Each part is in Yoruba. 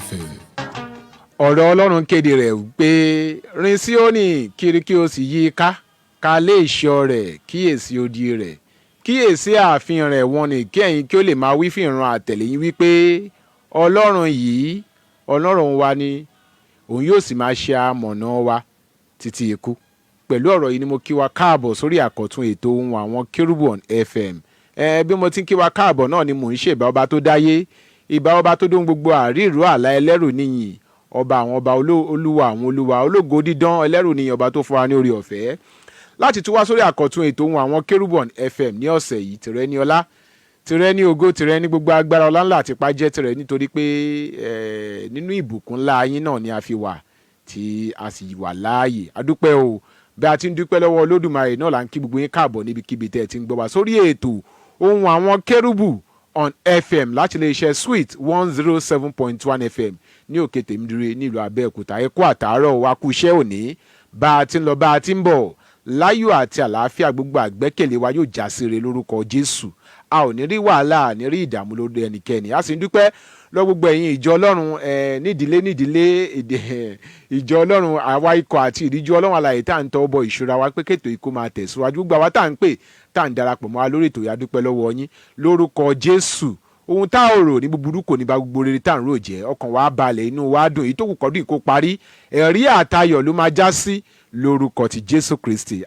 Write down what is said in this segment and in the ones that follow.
FM. ọ̀rọ̀ Ọlọ́run kéde rẹ̀ pé rìn Síónì kiri kí o sì yí i ká ká lé ìṣọ́ rẹ̀ kíyèsí odi rẹ̀ kíyèsí ààfin rẹ̀ wọ́n ní kí ẹ̀yin kí ó lè máa wí fún ìran àtẹ̀lẹ́yìn wípé Ọlọ́run yìí Ọlọ́run wa ni òun yóò sì máa ṣe amọ̀nà wa títí ikú. Pẹ̀lú ọ̀rọ̀ yìí ni mo kí wa káàbọ̀ sórí àkọ́tún ètò Ohun Awon Kerubu on FM. Bí mo ti ń kí wa káàbọ̀ náà ni mò ń ṣèbá ọba tó dáyé, ìbá ọba tó dóhun gbogbo àríró àlá ẹlẹ́rù níyìn, ọba àwọn ọba olúwa àwọn olúwa ológo dídán ẹlẹ́rù níyìn, ọba tó fún wa ní orí ọ̀fẹ́ láti tún wá sórí àkọ́tún ètò Ohun Awon Kerubu on FM ní ọ̀sẹ̀ yìí. Tìrẹ ní ọlá, tìrẹ ní ògo, tìrẹ ní gbogbo agbára ọlá ńlá àti ipá jẹ́ tìrẹ, nítorí pé nínú ìbùkún ńlá yín náà ni a fi wà tí a sì wà láàyè. A dúpẹ́ o, bí a ti ń dúpẹ́ lọ́wọ́ Olódùmarè náà là ń kí gbogbo yín káàbọ̀ níbikíbi tẹ́ ẹ ti ń gbọ́ wá sórí ètò Ohun Awon Kerubu on FM láti iléeṣẹ́ Sweet 107.1 FM ní òkè Tèmídire nílùú Abẹ́òkúta. Ẹ kú àtàárọ̀ wa, kú iṣẹ́ òní, bá a ti ń lọ bá a ti ń bọ̀ láyọ̀ àti àlàáfíà, gbogbo àgbẹ́kẹ̀lé wa yóò já sí ire lórúkọ Jésù. A ò ní rí wàhálà, a ní rí ìdààmú lórí ẹnikẹ́ni. A sì ń dúpẹ́ lọ gbogbo ẹ̀yin ìjọ Ọlọ́run nídìílé ìjọ Ọlọ́run, àwa ikọ̀ àti ìríjú Ọlọ́run alààyè tá à ń tọ́ bọ ìṣúra wa pé kètò ikú máa tẹ̀síwájú. Gbogbo àwa tá à ń pè tá à ń darapọ̀ mọ́ wa lórí ètò yìí, a dúpẹ́ lọ́wọ́ yín lórúkọ Jésù. Ohun tá ò rò ní búburú kò ní bá gbogbo rere tá à ń rò jẹ́. Ọkàn wa balẹ̀, inú wa dùn, èyí tó kù kọ́dún kó parí, ẹ̀rí àtayọ̀ ló máa já sí lórúkọ ti Jésù Kristi.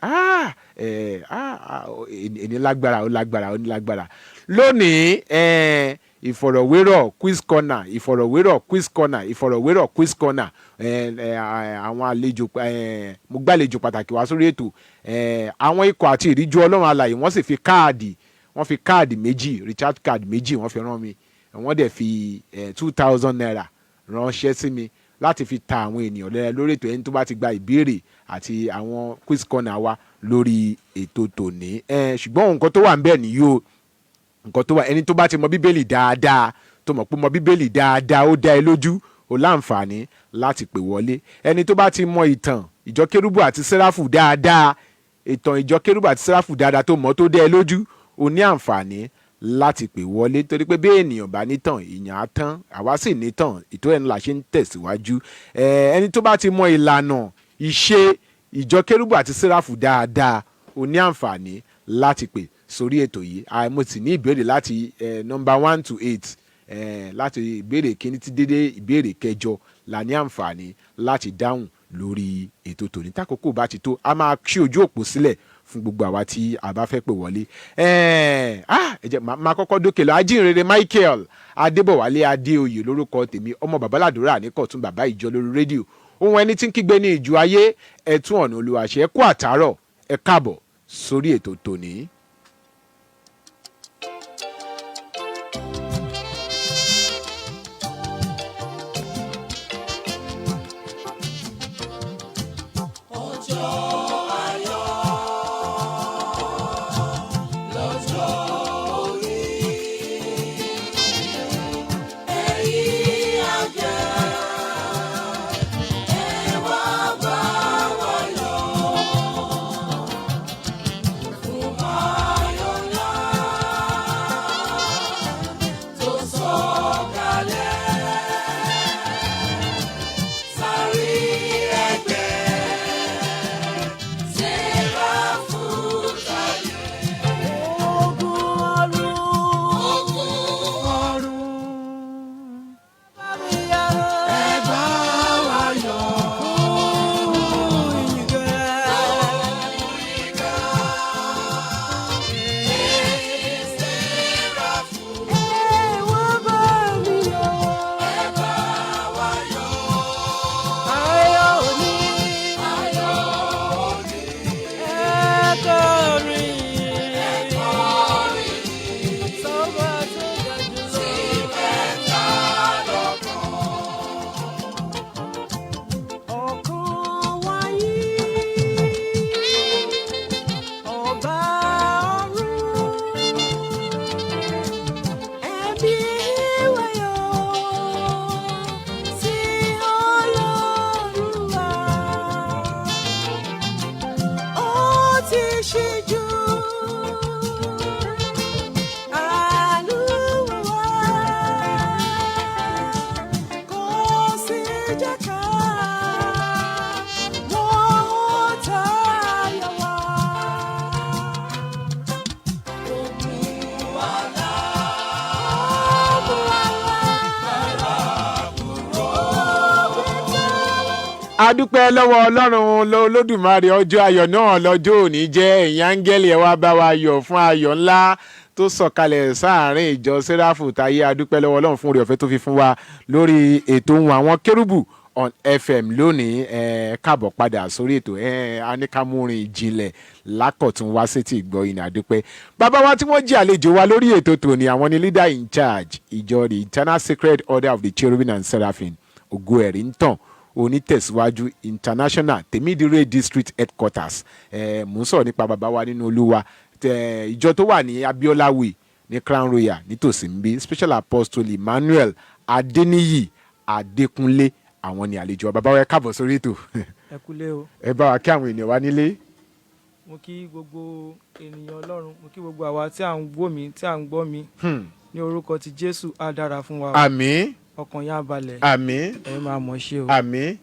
Ẹni lágbára, ó lágbára, ó ní lágbára. Lónìí ìfọ̀rọ̀wérọ̀ quiz corner, ìfọ̀rọ̀wérọ̀ quiz corner, ìfọ̀rọ̀wérọ̀ quiz corner. Àwọn àlejò, mo gbàlejò pàtàkì wá sórí ètò. Àwọn ikọ̀ àti ìríjú Ọlọ́run alààyè wọ́n sì fi káàdì méjì, recharge card méjì wọ́n fi rán mi. Wọ́n dẹ̀ fi 2,000 naira ránṣẹ́ sí mi láti fi ta àwọn ènìyàn lẹ́rẹ̀ lórí ètò. Ẹni tó bá ti gba ìbéèrè àti àwọn quiz corner wa lórí ètò tòní. Ṣùgbọ́n nǹkan tó wà ń bẹ̀ nìyí o, nǹkan tó wà, ẹni tó bá ti mọ Bíbélì dáadáa, tó mọ̀ pé mọ Bíbélì dáadáa, ó dá ẹ lójú, ó láǹfààní láti pè wọlé. Ẹni tó bá ti mọ ìtàn ìjọ Kérúbù àti Séráfù dáadáa, ìtàn ìjọ Kérúbù àti Séráfù dáadáa tó mọ̀ tó dá ẹ lójú, ó ní àǹfààní láti pè wọlé. Torí pé bí ènìyàn bá nítàn, èèyàn á tán, àwa sì nítàn, ìtò ẹni là ṣe ń tẹ̀síwájú. Ẹni tó bá ti mọ ìlànà ìṣe ìjọ Kérúbù àti Séráfù dáadáa, ó ní àǹfààní láti pè sórí ètò yìí. Mo sì ní ìbéèrè láti number 1 to 8, láti ìbéèrè kíní tí dédé ìbéèrè kẹjọ la ní àǹfààní láti dáhùn lórí ètò tòní. Tákòókò bá ti tó, a máa ṣí ojú òpó sílẹ̀ fún gbogbo àwa tí a bá fẹ́ pè wọlé. Ẹ jẹ́ máa kọ́kọ́ dókè lọ. Ajínrere Michael Adébọ̀wálé Adéoyè lórúkọ tèmi, ọmọ babaládùúrà ní Kọ̀tún bàbá ìjọ lórí rédíò. Ohun ẹni tí ń kígbe ní ìjù ayé, ẹ̀tún ọ̀nà olùwàṣẹ. Ẹ kú àtàárọ̀, ẹ káàbọ̀ sórí ètò tòní. Wow. adúpẹ́ lọ́wọ́ ọlọ́run olódùmarè ọjọ́ ayọ̀ náà lọ́jọ́ òní jẹ́ ẹ̀yin áńgẹ́lì ẹ wá bá wa yọ̀ fún ayọ̀ ńlá tó sọ̀kalẹ̀ sáàrin ìjọ sẹ́ráfù táyé. adúpẹ́ lọ́wọ́ ọlọ́run fún oore ọ̀fẹ́ tó fi fún wa lórí ètò Ohun Àwọn Kérúbù on FM lónìí. Káàbọ̀ padà sórí ètò aníkàmúrin ìjìnlẹ̀ lákọ̀tún wá sétí ìgbọ́ ìnà. àdúpẹ́ bàbá wa tí wọ́n jẹ́ àlejò wa lórí ètò tòní, àwọn ni leader in charge ìjọ the Eternal Sacred Order of the Cherubim and Seraphim ògo ẹ̀rí ń tàn onítẹ̀síwájú international tèmídìrè district headquarters. Mò ń sọ̀rọ̀ nípa bàbá wa nínú olúwa ìjọ tó wà ní Abiola Way ní Crown Royal nítòsí ń bí special apostle Emmanuel Adeniyi Adekunle àwọn ni àlejò wa. bàbá wa ẹ káàbọ̀ sórí ètò. ẹ kúlé o. ẹ bá wa kí àwọn ènìyàn wa nílé. mo kí gbogbo ènìyàn Ọlọ́run, mo kí gbogbo àwa tí à ń wò mí tí à ń gbọ́ mi ní orúkọ ti Jésù á dára fún wa. àmín. ọkàn yá balẹ̀. àmín. ẹ máa mọ̀ ṣe o. àmín.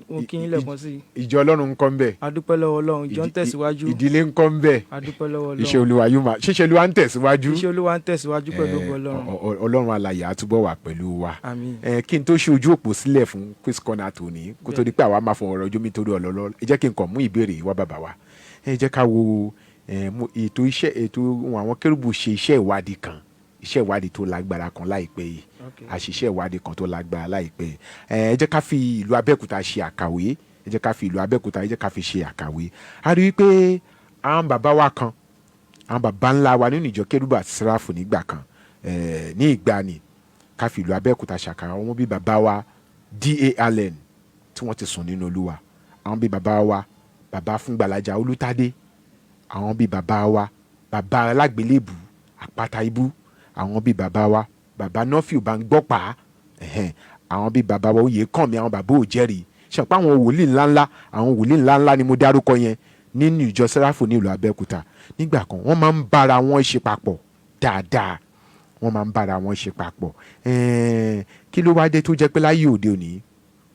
mo kí yín lẹ́ẹ̀kan sí i. ìjọ Ọlọ́run ń kọ́ ń bẹ̀. adúpẹ́ lọ́wọ́ Ọlọ́run, ìjọ ń tẹ̀síwájú. ìdílé ń kọ́ ń bẹ̀. adúpẹ́ lọ́wọ́ Ọlọ́run. iṣẹ́ olúwa yóò máa ṣíṣe olúwa ń tẹ̀síwájú. iṣẹ́ olúwa ń tẹ̀síwájú pẹ̀lú ògo Ọlọ́run. Ọlọ́run alààyè á túbọ̀ wà pẹ̀lú wa. àmín. Kí n tó ṣe ojú òpó sílẹ̀ fún quiz corner tòní kó tó di pé àwa máa fọ ọ̀rọ̀ ojú mi torí ọlọ́lọ́, ẹ jẹ́ kí n kàn mú ìbéèrè wá bàbá wa. ẹ jẹ́ ká wo ètò Ohun Àwọn Kérúbù ṣe iṣẹ́ ìwádìí kan, iṣẹ́ ìwádìí tó lágbára kan láìpẹ́ yìí, àṣìṣe ìwádìí kan tó lágbára láìpẹ́ yìí. ẹ jẹ́ ká fi ìlú Abẹ́òkúta ṣe àkàwé, ẹ jẹ́ ká fi ìlú Abẹ́òkúta, ẹ jẹ́ ká fi ṣe àkàwé. a rí i pé àwọn bàbá wa kan, àwọn bàbá ńlá wa nínú ìjọ Kérúbù àti Séráfù nígbà kan, ní ìgbàanì, ká fi ìlú Abẹ́òkúta ṣàkàwé. àwọn bíi bàbá wa D.A. Allen tí wọ́n ti sùn nínú Olúwa, àwọn bíi bàbá wa bàbá Fúngbàlájà Olútádé, àwọn bíi bàbá wa bàbá Alágbélébù Àpáta Ibú, àwọn bíi bàbá wa bàbá Nọ́fíù Báńgbọ́pá, àwọn bíi bàbá wa Oyèkànmí, àwọn bàbá Òjẹ́rì. ṣàpá àwọn wòlíì ńláńlá ni mo dárúkọ yẹn nínú ìjọ Séráfù ní ìlú Abẹ́òkúta. nígbà kan wọ́n máa ń bára wọn ṣe papọ̀ dáadáa, wọ́n máa ń bára wọn ṣe papọ̀. Kí ló wá dé tó jẹ́ pé láyé òde òní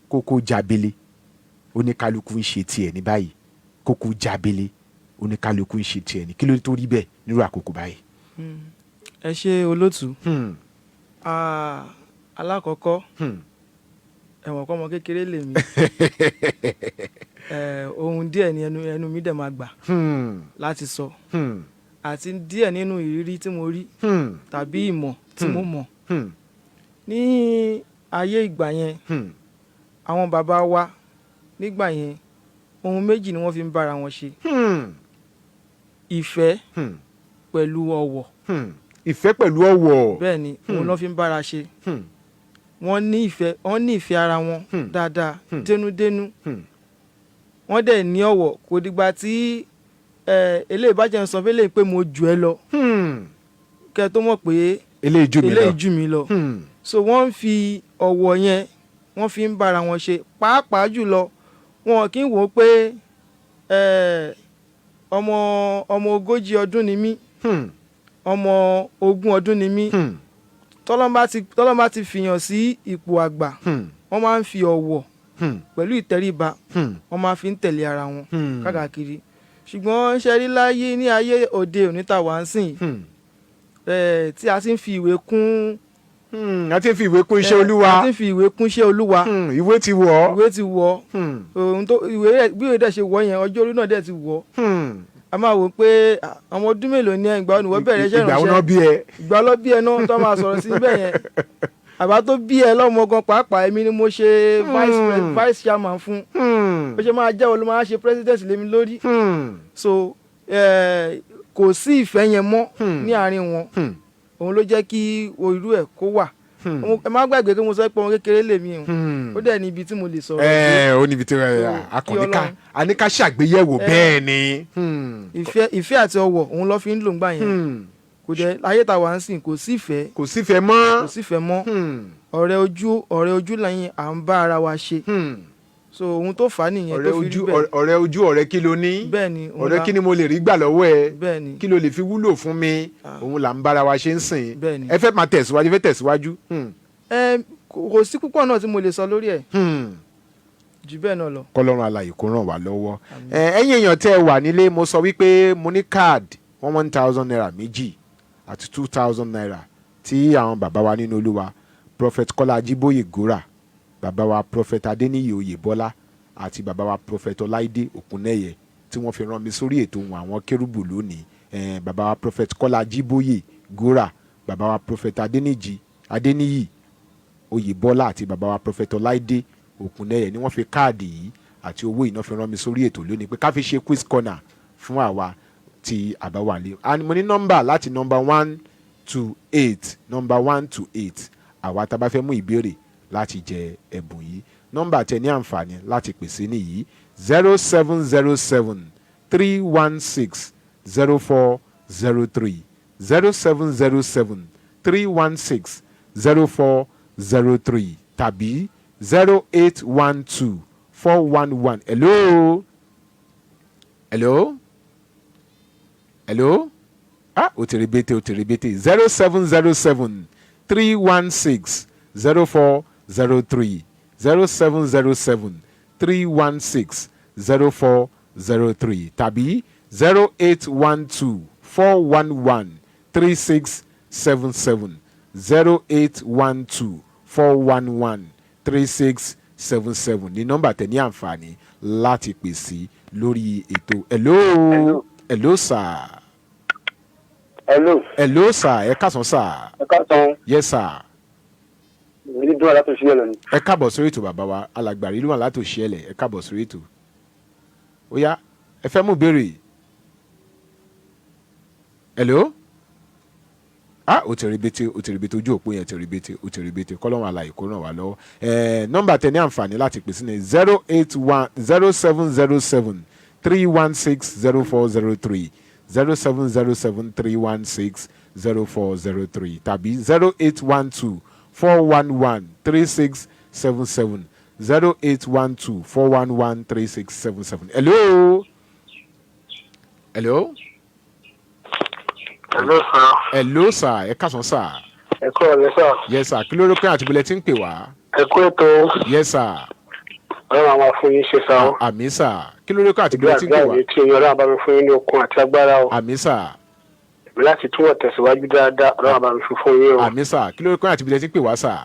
kókó jábélé oníkálukú ń ṣe tiẹ̀ ní báyìí, kókó jábélé oníkálukú ń ṣe tiẹ̀ ní, kí ló tó rí bẹ́ẹ̀ nírú àkókò báyìí? ẹ ṣe olótù. alákọ̀ọ́kọ́ ẹ̀wọ̀n kọ́mọ kékeré lèmi. ohun díẹ̀ ni ẹnu mi dẹ̀ máa gbà láti sọ, àti díẹ̀ nínú ìrírí tí mo rí tàbí ìmọ̀ tí mo mọ̀. ní ayé ìgbà yẹn, àwọn bàbá wa nígbà yẹn ohun méjì ni wọ́n fi ń bára wọn ṣe: ìfẹ́ pẹ̀lú ọ̀wọ̀. ìfẹ́ pẹ̀lú ọ̀wọ̀. bẹ́ẹ̀ ni òun ló fi ń bára ṣe. wọ́n ní ìfẹ́ ara wọn dáadáa dénúdénú. wọ́n dẹ̀ ní ọ̀wọ̀, kò dìgbà tí eléyìí bá jẹ́ ń sọ fẹ́lẹ́ pé mo jù ẹ́ lọ kẹ́ tó mọ̀ pé eléyìí jù mí lọ. so wọ́n ń fi ọ̀wọ̀ yẹn wọ́n fi ń bára wọn ṣe. pàápàá jùlọ wọn kì í wò ó pé ọmọ 40 ọdún ni mí, ọmọ 20 ọdún ni mí. tọ́lọ́mbà ti fìyàn sí ipò àgbà, wọ́n máa ń fi ọ̀wọ̀ pẹ̀lú ìtẹríba wọ́n máa fi ń tẹ̀lé ara wọn káàkiri. ṣùgbọ́n ṣe rí láyé ní ayé òde òní tá wà ń sìn, tí a ti ń fi ìwé kún iṣẹ́ olúwa. ìwé ti wọ̀. bí ìwé dẹ̀ ṣe wọ̀ yẹn, ọjọ́ orí náà dẹ̀ ti wọ̀. a máa wò pé ọmọ ọdún mélòó ni ẹ, ìgbà wo bẹ̀rẹ̀ iṣẹ́ ìránṣẹ́, ìgbà ló bí ẹ náà tó máa sọ̀rọ̀ sí bẹ́ẹ̀ yẹn. àbá tó bí ẹ lọ́mọ gan pàápàá, èmi ni mo ṣe vice chairman fún. bó ṣe máa jẹ́ olú máa ṣe president lémi lórí. so kò sí ìfẹ́ yẹn mọ́ ní àárín wọn. òun ló jẹ́ kí irú ẹ̀ kó wà. ẹ má gbàgbé pé mo sọ pé ọmọ kékeré lèmi o, ó dẹ̀ ní ibi tí mo lè sọ̀rọ̀. ó níbi tí àníká ṣàgbéyẹ̀wò bẹ́ẹ̀ ni. ìfẹ́ àti ọ̀wọ̀ òun ló fi ń lò ń gbà yẹn. kò dẹ̀ ayé tá wà ń sìn, kò sífẹ̀ẹ́ mọ́. ọ̀rẹ́ ojú lẹ́yìn à ń bá ara wa ṣe. so ohun tó fà á nìyẹn tó fi rí bẹ́ẹ̀. ọ̀rẹ́ ojú ọ̀rẹ́ kí ló ní? bẹ́ẹ̀ni. ọ̀rẹ́ kí ni mo lè rí gbà lọ́wọ́ ẹ? bẹ́ẹ̀ni. kí ló lè fi wúlò fún mi? òun là ń bára wa ṣe ń sìn. bẹ́ẹ̀ni. ẹ fẹ́ máa tẹ̀síwájú. kò sí púpọ̀ náà tí mo lè sọ lórí ẹ̀. jù bẹ́ẹ̀ náà lọ. kọ́lọ́run alààyè kó ràn wá lọ́wọ́. ẹ̀yin èèyàn tẹ́ ẹ wà nílé, mo sọ wípé mo ní káàdì 1,000 naira méjì àti 2,000 naira tí àwọn bàbá wa nínú Olúwa Prophet Kọ́lá Ajíbóyè Gòrà, bàbá wa Prophet Adeniyi Oyèbọ́lá àti bàbá wa prophet Ọláìdé Òkúnnẹ́yẹ tí wọ́n fi rán mi sórí ètò Ohun Àwọn Kérúbù lónìí. Bàbá wa prophet Kọ́lá Jíbóyè Gora, bàbá wa prophet Adeniyi Oyèbọ́lá àti bàbá wa prophet Ọláìdé Òkúnnẹ́yẹ ni wọ́n fi káàdì yìí àti owó iná fi rán mi sórí ètò lónìí pé ká fi ṣe quiz corner fún àwa tí àbá wà lé. Mo ní nọ́mbà láti nọ́mbà 1 to 8, nọ́mbà 1 to 8 àwa tá a bá fẹ́ mú ìbéèrè láti jẹ ẹ̀bùn yìí. Nọ́mbà tẹ ní àǹfààní láti pèsè nìyí 0707 316 0403 0707 316 0403 tàbí 0812 411. Hello. Ó ti rebete 0707 316 0403 0707 316 0403 tàbí 0812 411 3677 0812 411 3677 ní nọ́mbà tẹ̀ ní àǹfààní láti pèsè lórí ètò. Hello sir. Hello sir, ẹ káàsán sir. Ẹ káàsán. Yes sir. Ìrírí dùn láti ṣe ẹlẹ ni. Ẹ káàbọ̀ sórí ètò bàbá wa alàgbàrí ló wà láti ṣe ẹlẹ. Ẹ káàbọ̀ sórí ètò. Ó yá, ẹ fẹ́ mú béèrè. Hello. Ó ti rebete ojú òpó yẹn ti rebete kọ́lọ́run àlàyé kó ràn wá lọ́wọ́. Nọ́mbà tẹ ní àǹfààní láti pèsè ní 0707 316 0403 0707 316 0403 tàbí 0812 411 3677 0812 411 3677. Hello sir, ẹ káàsán sir. Ẹ kú ọ̀lẹ́ sir. Yes sir, kí ló rò pé àti bílẹ̀ tí ń pè wá. Ẹ kú ètò. Yes sir. Ọlọ́run àwọn fún yín ṣe sá o. Àmín sir, kí ló rò pé àti bílẹ̀ tí ń pè wá. Ìgbà tí Ọlọ́run àbámi fún yín ní okun àti agbára o. Àmín sir. Láti túbọ̀ tẹ̀síwájú dáadáa Ọlọ́run àbámi fún yín o. Àmín sir, kí ló rò pé àti bílẹ̀ tí ń pè wá sir.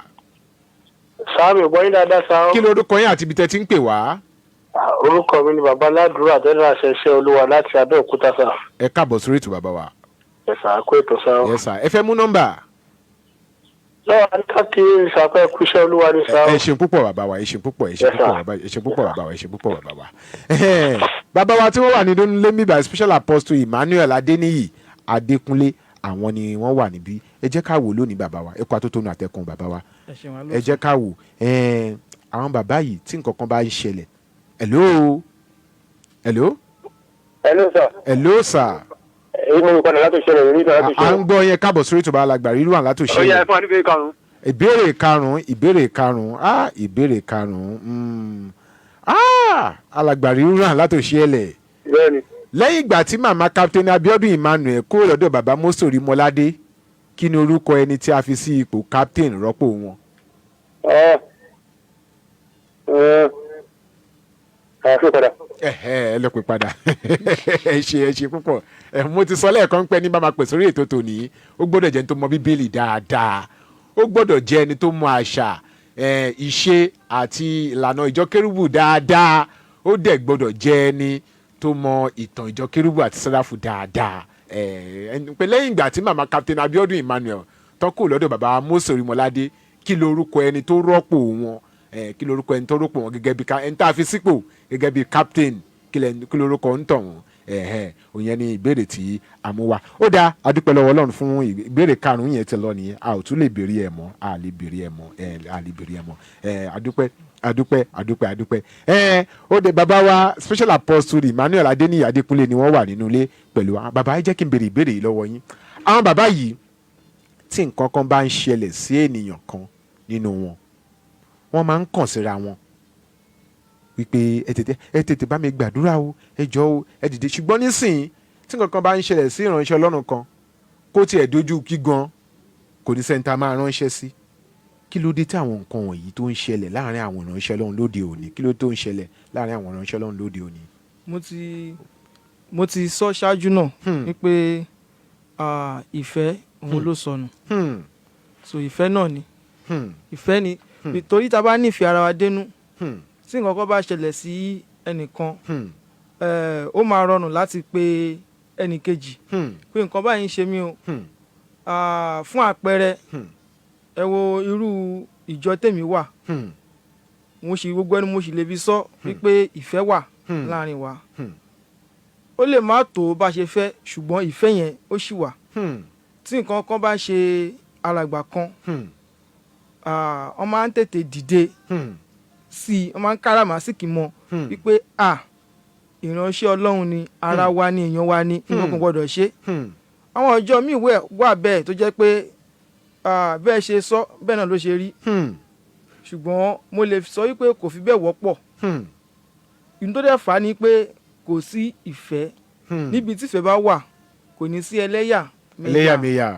Sáàmì gbọ́ yín dáadáa sá o. Kí ló rò kọ́ yín àti bílẹ̀ tí ń pè wá. Orúkọ mi ni bàbá aládùúrà àtẹ́lẹ́ àṣẹṣẹ́ olúwa láti Abẹ́òkúta sá. Ẹ káàbọ̀ sórí ètò bàbá wa. Ẹ sá kú ètò sá o. Yes sir, ẹ fẹ́ mú nọ́mbà. Lọ́wọ́ àdìkàkì ìṣàpẹ́ kúṣẹ́ olúwa ní sá o. Ẹ ṣeun púpọ̀ bàbá wa, ẹ ṣeun púpọ̀ bàbá wa. Bàbá wa tí wọ́n wà nínú ilé mi by special apostle Emmanuel Adeniyi Adekunle àwọn ni wọ́n wà níbí. Ẹ jẹ́ ká wò lónìí bàbá wa, ẹ kó atótónu àtẹkùn bàbá wa. Ẹ jẹ́ ká wò àwọn bàbá yìí tí nǹkan kan bá ń ṣẹlẹ̀. Hello sir. Èyí mo kọ́ni láti ṣẹlẹ̀ ìrírí dùn láti ṣẹlẹ̀. À ń gbọ́ yẹn káàbọ̀ sórí ètò alàgbà rírú àwọn látò ṣẹlẹ̀. Ó yá ẹ fún wa níbi karùn-ún. Ìbéèrè karùn-ún alàgbà rírú àwọn látò ṣẹlẹ̀. Bẹ́ẹ̀ni. Lẹ́yìn ìgbà tí màmá Captain Abiodun Emmanuel kúrò lọ́dọ̀ bàbá Mọ́sórí Mọ́ládé, kí ni orúkọ ẹni tí a fi sí ipò captain rọ́pò wọn? Ẹ lọ pè padà. Ẹ ṣe púpọ̀. Mo ti sọ lẹ́ẹ̀kan pé ní bá máa pè sórí ètò tòní ó gbọ́dọ̀ jẹ́ ẹni tó mọ bíbélì dáadáa, ó gbọ́dọ̀ jẹ́ ẹni tó mọ àṣà ìṣe àti ìlànà ìjọ kérúbù dáadáa, ó dẹ̀ gbọ́dọ̀ jẹ́ ẹni tó mọ ìtàn ìjọ kérúbù àti sẹ́ráfù dáadáa. Pé lẹ́yìn ìgbà tí màmá Captain Abiodun Emmanuel tán kúrò lọ́dọ̀ bàbá Mọ́sórí Mọ́ládé, kí lorúkọ ẹni tó rọ́pò wọn? Kí lorúkọ ẹni tó rọ́pò wọn gẹ́gẹ́ bí ẹni tá a fi sípò gẹ́gẹ́ bí captain? Kí lorúkọ ń tọ̀ wọ́n? Òyìn ni ìbéèrè tí a mú wá. Ó dáa, adúpẹ́ lọ́wọ́ Ọlọ́run fún ìbéèrè karùn-ún yẹn ti lọ nìyẹn. A ò tún lè béèrè ẹ̀ mọ́, adúpẹ́. Ó dé bàbá wa special apostle Emmanuel Adeniyi Adekunle ni wọ́n wà nínú ilé pẹ̀lú wa. Bàbá ẹ jẹ́ kí n béèrè ìbéèrè yìí lọ́wọ́ yín. Àwọn bàbá yìí tí nǹkan kan bá ń ṣẹlẹ̀ sí ènìyàn kan nínú wọn, wọ́n máa ń kàn síra wọn wípé ẹ tètè bá mi gbàdúrà o, ẹ jọ̀ọ́ o, ẹ dìde. Ṣùgbọ́n nísìnyí tí nǹkan kan bá ń ṣẹlẹ̀ sí ìránṣẹ́ Ọlọ́run kan, kó tiẹ̀ dojú kí gan kò ní sẹ́ńtà máa ránṣẹ́ sí. Kí ló dé tí àwọn nǹkan wọ̀nyí tó ń ṣẹlẹ̀ láàrin àwọn ìránṣẹ́ Ọlọ́run lóde òní? Kí ló tó ń ṣẹlẹ̀ láàrin àwọn ìránṣẹ́ Ọlọ́run lóde òní? mo ti sọ ṣáájú náà wípé ìfẹ́ òun ló sọnù. So ìfẹ́ náà ni ìfẹ́ ni torí tá a bá nífẹ̀ẹ́ ara wa dénú tí nǹkan kan bá ṣẹlẹ̀ sí ẹnìkan ó máa rọrùn láti pe ẹnì kejì pé nǹkan báyìí ń ṣe mí o. Fún àpẹẹrẹ ẹ wo irú ìjọ tèmi wà, mo sì gbogbo ẹni mo sì lè fi sọ wípé ìfẹ́ wà láàrin wa. Ó lè má tó bá ṣe fẹ́ ṣùgbọ́n ìfẹ́ yẹn ó ṣì wà. Tí nǹkan kan bá ṣe alàgbà kan wọ́n máa ń tètè dìde sí i, wọ́n máa ń káràmásìkì mọ́ wípé ìránṣẹ́ Ọlọ́run ni, ara wa ni, èèyàn wa ni, ìwọ kò gbọdọ̀ ṣe. Àwọn ọjọ́ míì wà bẹ́ẹ̀ tó jẹ́ pé bẹ́ẹ̀ ṣe sọ bẹ́ẹ̀ náà ló ṣe rí. Ṣùgbọ́n mo lè sọ wípé kò fi bẹ́ẹ̀ wọ́pọ̀. Ìdí tó dẹ̀ fà á ni pé kò sí ìfẹ́. Níbi tí ìfẹ́ bá wà kò ní sí ẹlẹ́yàmẹ̀yà.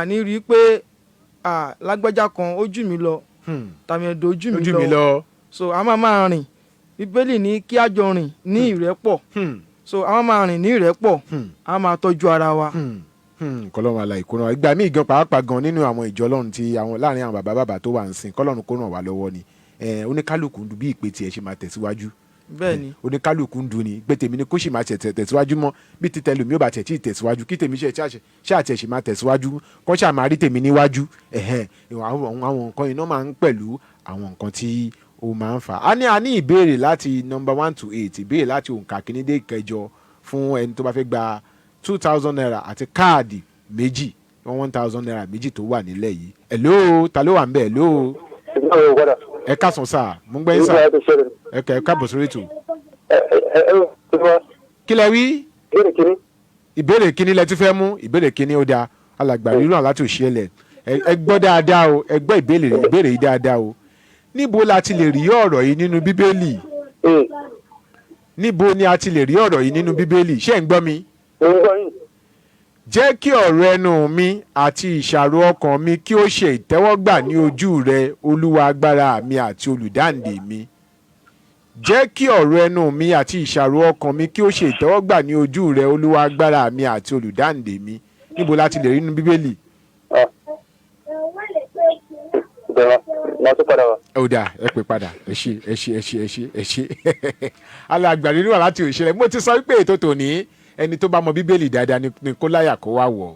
Ní rí i pé lágbájá kan ó jù mí lọ tàmẹ̀dò ó jù mí lọ. So a máa rìn, Bíbélì ní kí a jọ rìn ní ìrẹ́pọ̀. So a máa rìn ní ìrẹ́pọ̀, a máa tọ́jú ara wa. Kọ́lọ́run àlà ìkóràn ìgbà míì gan pàápàá gan nínú àwọn ìjọ Ọlọ́run tí láàrin àwọn bàbá tó wà ń sìn, kọ́lọ́run kó ràn wá lọ́wọ́ ni. Oníkálùkù ń dùn bí ìpè tiẹ̀ ṣe máa tẹ̀síwájú. Bẹ́ẹ̀ni. Oníkálùkù ń dùn ni pé tèmi ni kó sì máa tẹ̀síwájú mọ́, bí ti tẹlòmí ò bá tẹ̀ tí ì tẹ̀síwájú, kí tèmi ṣáà tẹ̀ sì máa tẹ̀síwájú, kọ́ ṣáà máa rí tèmi níwájú. Àwọn nǹkan iná máa ń pẹ̀lú àwọn nǹkan tí ó máa ń fà á. A ní ìbéèrè láti number 1 to 8, ìbéèrè láti òǹkà kìíní dé ìkẹjọ fún ẹni tó bá fẹ́ gba 2,000 naira àti káàdì méjì 1,000 naira méjì tó wà nílẹ̀ yìí. Hello, ta ló wà ń bẹ̀? Hello. Ẹ káàsán sà, mo ń gbẹ́ yín sà. Ẹ káàbọ̀ sórí ètò. Kí lẹ wí? Ìbéèrè kíní lẹ tún fẹ́ mú? Ìbéèrè kíní ó dáa, alàgbà ríràn láti òṣìṣẹ́lẹ̀. Ẹ gbọ́ dáadáa o, ẹ gbọ́ ìbéèrè yìí dáadáa o. Níbo la ti lè rí ọ̀rọ̀ yìí nínú Bíbélì? Níbo ni a ti lè rí ọ̀rọ̀ yìí nínú Bíbélì? Ṣé ń gbọ́ mi? Jẹ́ kí ọ̀rọ̀ ẹnu mi àti ìṣàrò ọkàn mi kí ó ṣe ìtẹ́wọ́gbà ní ojú rẹ, Olúwa agbára mi àti olùdáǹdè mi. Jẹ́ kí ọ̀rọ̀ ẹnu mi àti ìṣàrò ọkàn mi kí ó ṣe ìtẹ́wọ́gbà ní ojú rẹ, Olúwa agbára mi àti olùdáǹdè mi. Níbo la ti lè rí nínú Bíbélì? Ó dà, ẹ pè padà. Ẹ ṣé. Alàgbà ríràn láti òṣèré. Mo ti sọ pé ètò tòní ẹni tó bá mọ Bíbélì dáadáa ni kó láyà kó wá wọ̀.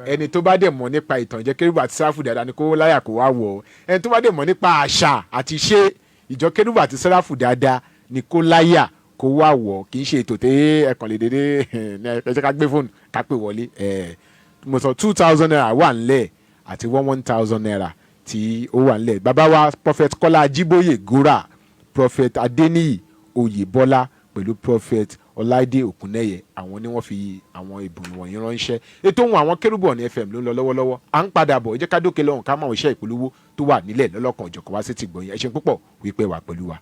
Ẹni tó bá dẹ̀ mọ̀ nípa ìtànjẹ Kérúbù àti Séráfù dáadáa ni kó láyà kó wá wọ̀. Ẹni tó bá dẹ̀ mọ̀ nípa àṣà àti ṣe ìjọ Kérúbù àti Séráfù dáadáa ni kó láyà kó wá wọ̀. Kì í ṣe ètò tẹ́ ẹ̀kan lè dédé ẹ jẹ́ ká gbé fóònù ká pè wọlé. Mo sọ 2,000 naira wà ńlẹ̀ àti 1,000 naira tí ó wà ńlẹ̀. Bàbá wa Prophet Kọ́lá Ajíbóyè Gora, Prophet Adeniyi Oyèbọ́lá pẹ̀lú Prophet Ọláìdé Òkúnnẹ́yẹ, àwọn ni wọ́n fi àwọn ìbùn wọ̀nyí ránṣẹ́. Ètò Ohun Àwọn Kérúbù ní FM ló ń lọ lọ́wọ́lọ́wọ́. À ń padà bọ̀, ẹ jẹ́ ká dókè lọ́hùn ká máa wọ iṣẹ́ ìpolówó tó wà nílẹ̀ lọ́lọ́kan òjọ̀kan wá sí ti gbọ̀nyìn. Ẹ ṣé púpọ̀ wípé wà pẹ̀lú wa.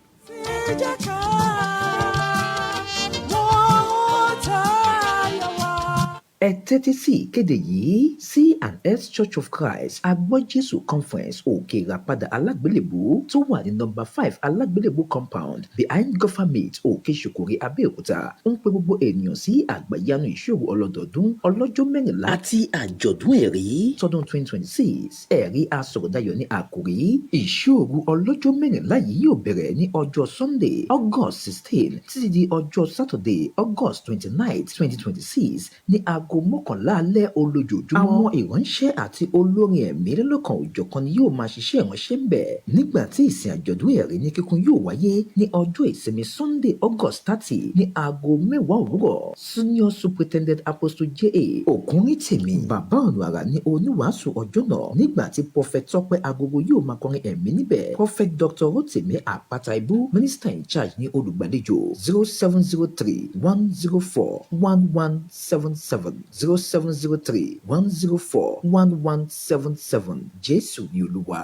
Ẹ tẹ́tí sí ìkéde yìí, C&S Church of Christ Agbọ́jésù Conference Òkè Ìràpadà Alágbélébú tó wà ní number 5 Alágbélébú compound behind Government Òkè Ṣòkòrè Abẹ́òkúta ń pe gbogbo ènìyàn sí àgbàyanu ìṣòro ọlọ́dọọdún ọlọ́jọ́ 14 àti àjọ̀dún ẹ̀rí tọdún 2026. Ẹ̀rí asọ̀rọ̀dayọ̀ ní àkòrí ìṣòro ọlọ́jọ́ 14 yìí yóò bẹ̀rẹ̀ ní ọjọ́ Sunday August 16 títí di ọjọ́ Saturday August 29, 2026 ní aago 11 alẹ́ olójoojúmọ́. Àwọn ìránṣẹ́ àti olórin ẹ̀mí lọ́lọ́kan òjọ̀kan ni yóò máa ṣiṣẹ́ ìránṣẹ́ ń bẹ̀. Nígbà tí ìsìn àjọ̀dún ẹ̀rí ní kíkún yóò wáyé ní ọjọ́ ìsinmi Sunday August 30 ní aago 10 òwúrọ̀. Senior Superintendent Apostle J.A. Ògúnrìntèmi bàbá ọ̀nà àrà ní oníwàásù ọjọ́ náà. Nígbà tí Prophet Tọ́pẹ́ Agogo yóò máa kọrin ẹ̀mí níbẹ̀. Prophet Dr. Rotimi Àpáta Ibú Minister in Charge ní olùgbàlejò. 0703 104 1177 0703 104 1177. Jésù ni Olúwa.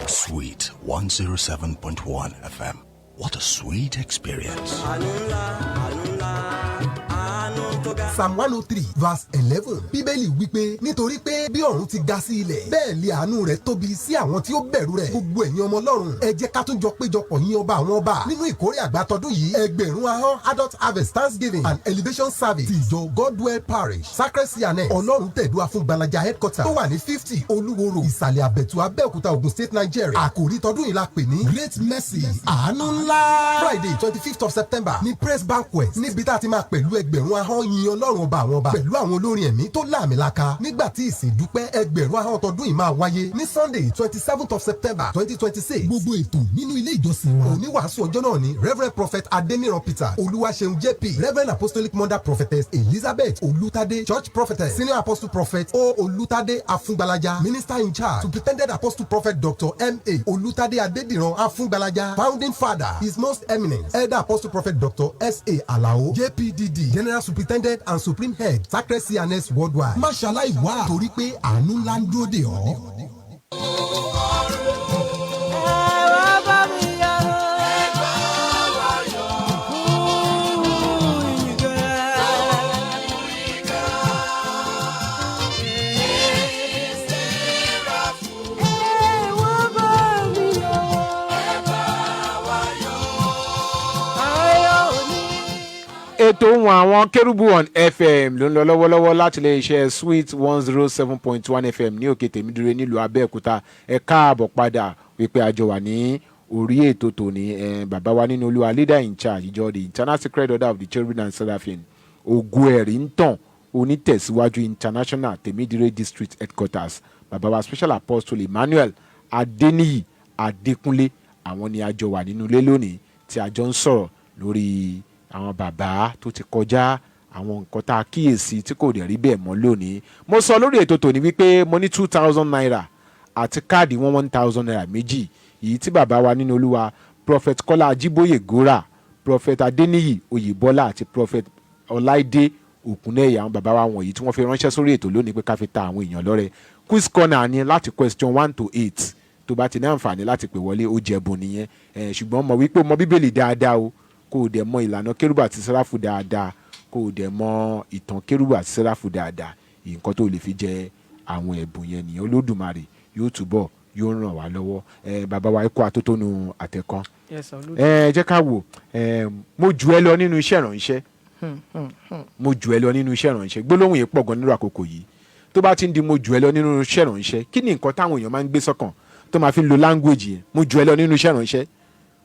Sweet 107.1 FM. What a sweet experience. Psalm 103 verse 11 Bíbélì wípé nítorí pé bí ọ̀run ti ga sí ilẹ̀ bẹ́ẹ̀ lé àánú rẹ̀ tóbi sí àwọn tí ó bẹ̀rù rẹ̀. Gbogbo ẹ̀yin ọmọ Ọlọ́run ẹ jẹ́ ká tún jọ péjọpọ̀ yìn ọba àwọn ọba nínú ìkórè àgbà tọdún yìí. Ẹgbẹ̀rún ahọ́n adult harvest thanksgiving and elevation service ti ìjọ Godwell parish Sacred Sianet Ọlọ́run tẹ̀dúà fún Gbalaja headquarter tó wà ní 50 Olúwo road ìsàlẹ̀ Àbẹ̀tù Abẹ́òkúta Ògùn State Nigeria. Àkòrí tọdún yìí la pè ní Great Mercy àánú ńlá. Friday 25th of September ní Praise Banquet níbi tá a ti máa pẹ̀lú ẹgbẹ̀rún ahọ́n yin Ọlọ́run ọba àwọn ọba pẹ̀lú àwọn olórin ẹ̀mí tó láàmìlaka. Nígbà tí ìsìn dúpẹ́ ẹgbẹ̀rún ahọ́n tọdún yìí máa wáyé ní Sunday 27th of September 2026. Gbogbo ètò nínú ilé ìjọsìn wa. Oníwàásù ọjọ́ náà ni Reverend Prophet Adeniyi Peter Olúwaṣeun JP, Reverend Apostolic Mother Prophetess Elizabeth Olútádé, Church Prophetess Senior Apostle Prophet O. Olútádé Afúngbalaja, Minister in Charge Superintendent Apostle Prophet Dr. M.A. Olútádé Adédìran Afúngbalaja, Founding Father His Most Eminent Elder Apostle Prophet Dr. S.A. Alao JPDD, General Superintendent and Supreme Head Sacred Sianet Worldwide. Máṣáláì wá torí pé àánú ńlá ń dúró dè ọ́. ètò Ohun Awon Kerubu on FM ló ń lọ lọ́wọ́lọ́wọ́ láti ilé iṣẹ́ Sweet 107.1 FM ní òkè tèmídúró nílùú Abẹ́òkúta. Ẹ káàbọ̀ padà wípé àjọ wà ní orí ètò tòní. Bàbá wa nínú Olúwa leader in charge ìjọ the Internal Secret Order of the Cherubim and Seraphim Ògo ẹ̀rí ń tàn onítẹ̀síwájú International Tèmídúró District Headquarters. Bàbá wa Special Apostle Emmanuel Adeniyi Adekunle àwọn ni àjọ wà nínú ilé lónìí tí àjọ ń sọ̀rọ̀ lórí àwọn bàbá tó ti kọjá àwọn nǹkan tá a kíyèsí tí kò dẹ̀ rí bẹ́ẹ̀ mọ́ lónìí. Mo sọ lórí ètò tòní wípé mo ní 2,000 naira àti káàdì 1,000 naira méjì èyí tí bàbá wa nínú Olúwa Prophet Kọ́lá Ajíbóyè Gora, Prophet Adeniyi Oyèbọ́lá àti Prophet Ọláìdé Òkúnnẹ́yà àwọn bàbá wa wọ̀nyí tí wọ́n fi ránṣẹ́ sórí ètò lónìí pé ká fi ta àwọn èèyàn lọ́rẹ. Quiz corner ni láti question 1 to 8 tó bá ti ní àǹfààní láti pè wọlé ó jẹ̀bùn nìyẹn. Ṣùgbọ́n mọ̀ wípé mọ̀ Bíbélì dáadáa o kó o dẹ̀ mọ ìlànà kérúbù àti sẹ́ráfù dáadáa kó o dẹ̀ mọ ìtàn kérúbù àti sẹ́ráfù dáadáa nǹkan tó lè fi jẹ àwọn ẹ̀bùn yẹn nìyẹn. Olódùmarè yóò túbọ̀ yóò ràn wá lọ́wọ́. Bàbá wa ikú atótónu àtẹ̀kan. Jẹ́ ká wò mo jù ẹ lọ nínú iṣẹ́ ìrànṣẹ́ mo jù ẹ lọ nínú iṣẹ́ ìrànṣẹ́ gbólóhùn yìí pọ̀ gan nínú àkókò yìí. Tó bá ti ń di mo jù ẹ lọ nínú iṣẹ́ ìrànṣẹ́ kí ni nǹkan táwọn èèyàn máa ń gbé sọ́kàn tó máa fi ń lo language yẹn mo jù ẹ lọ nínú iṣẹ́ ìrànṣẹ́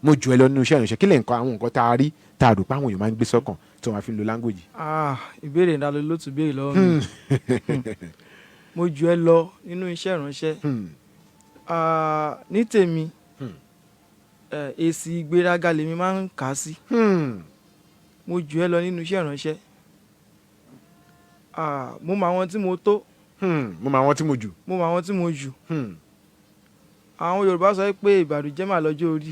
mo jù ẹ lọ nínú iṣẹ́ ìrànṣẹ́ kí lè nǹkan àwọn nǹkan tá a rí tá a rò pé àwọn èèyàn máa ń gbé sọ́kàn tó máa fi ń lo language. Ìbéèrè ìdálò ló tún béèrè lọ́wọ́ mi. Mo jù ẹ lọ nínú iṣẹ́ ìrànṣẹ́. Ní tèmi èsì ìgbéraga lèmi máa ń kà á sí. Mo jù ẹ lọ nínú iṣẹ́ ìrànṣẹ́. Mo mọ àwọn tí mo tó. Mo mọ àwọn tí mo jù. Mo mọ àwọn tí mo jù. Àwọn Yorùbá sọ pé ìbàdùjẹ́ mà lọ́jọ́ orí.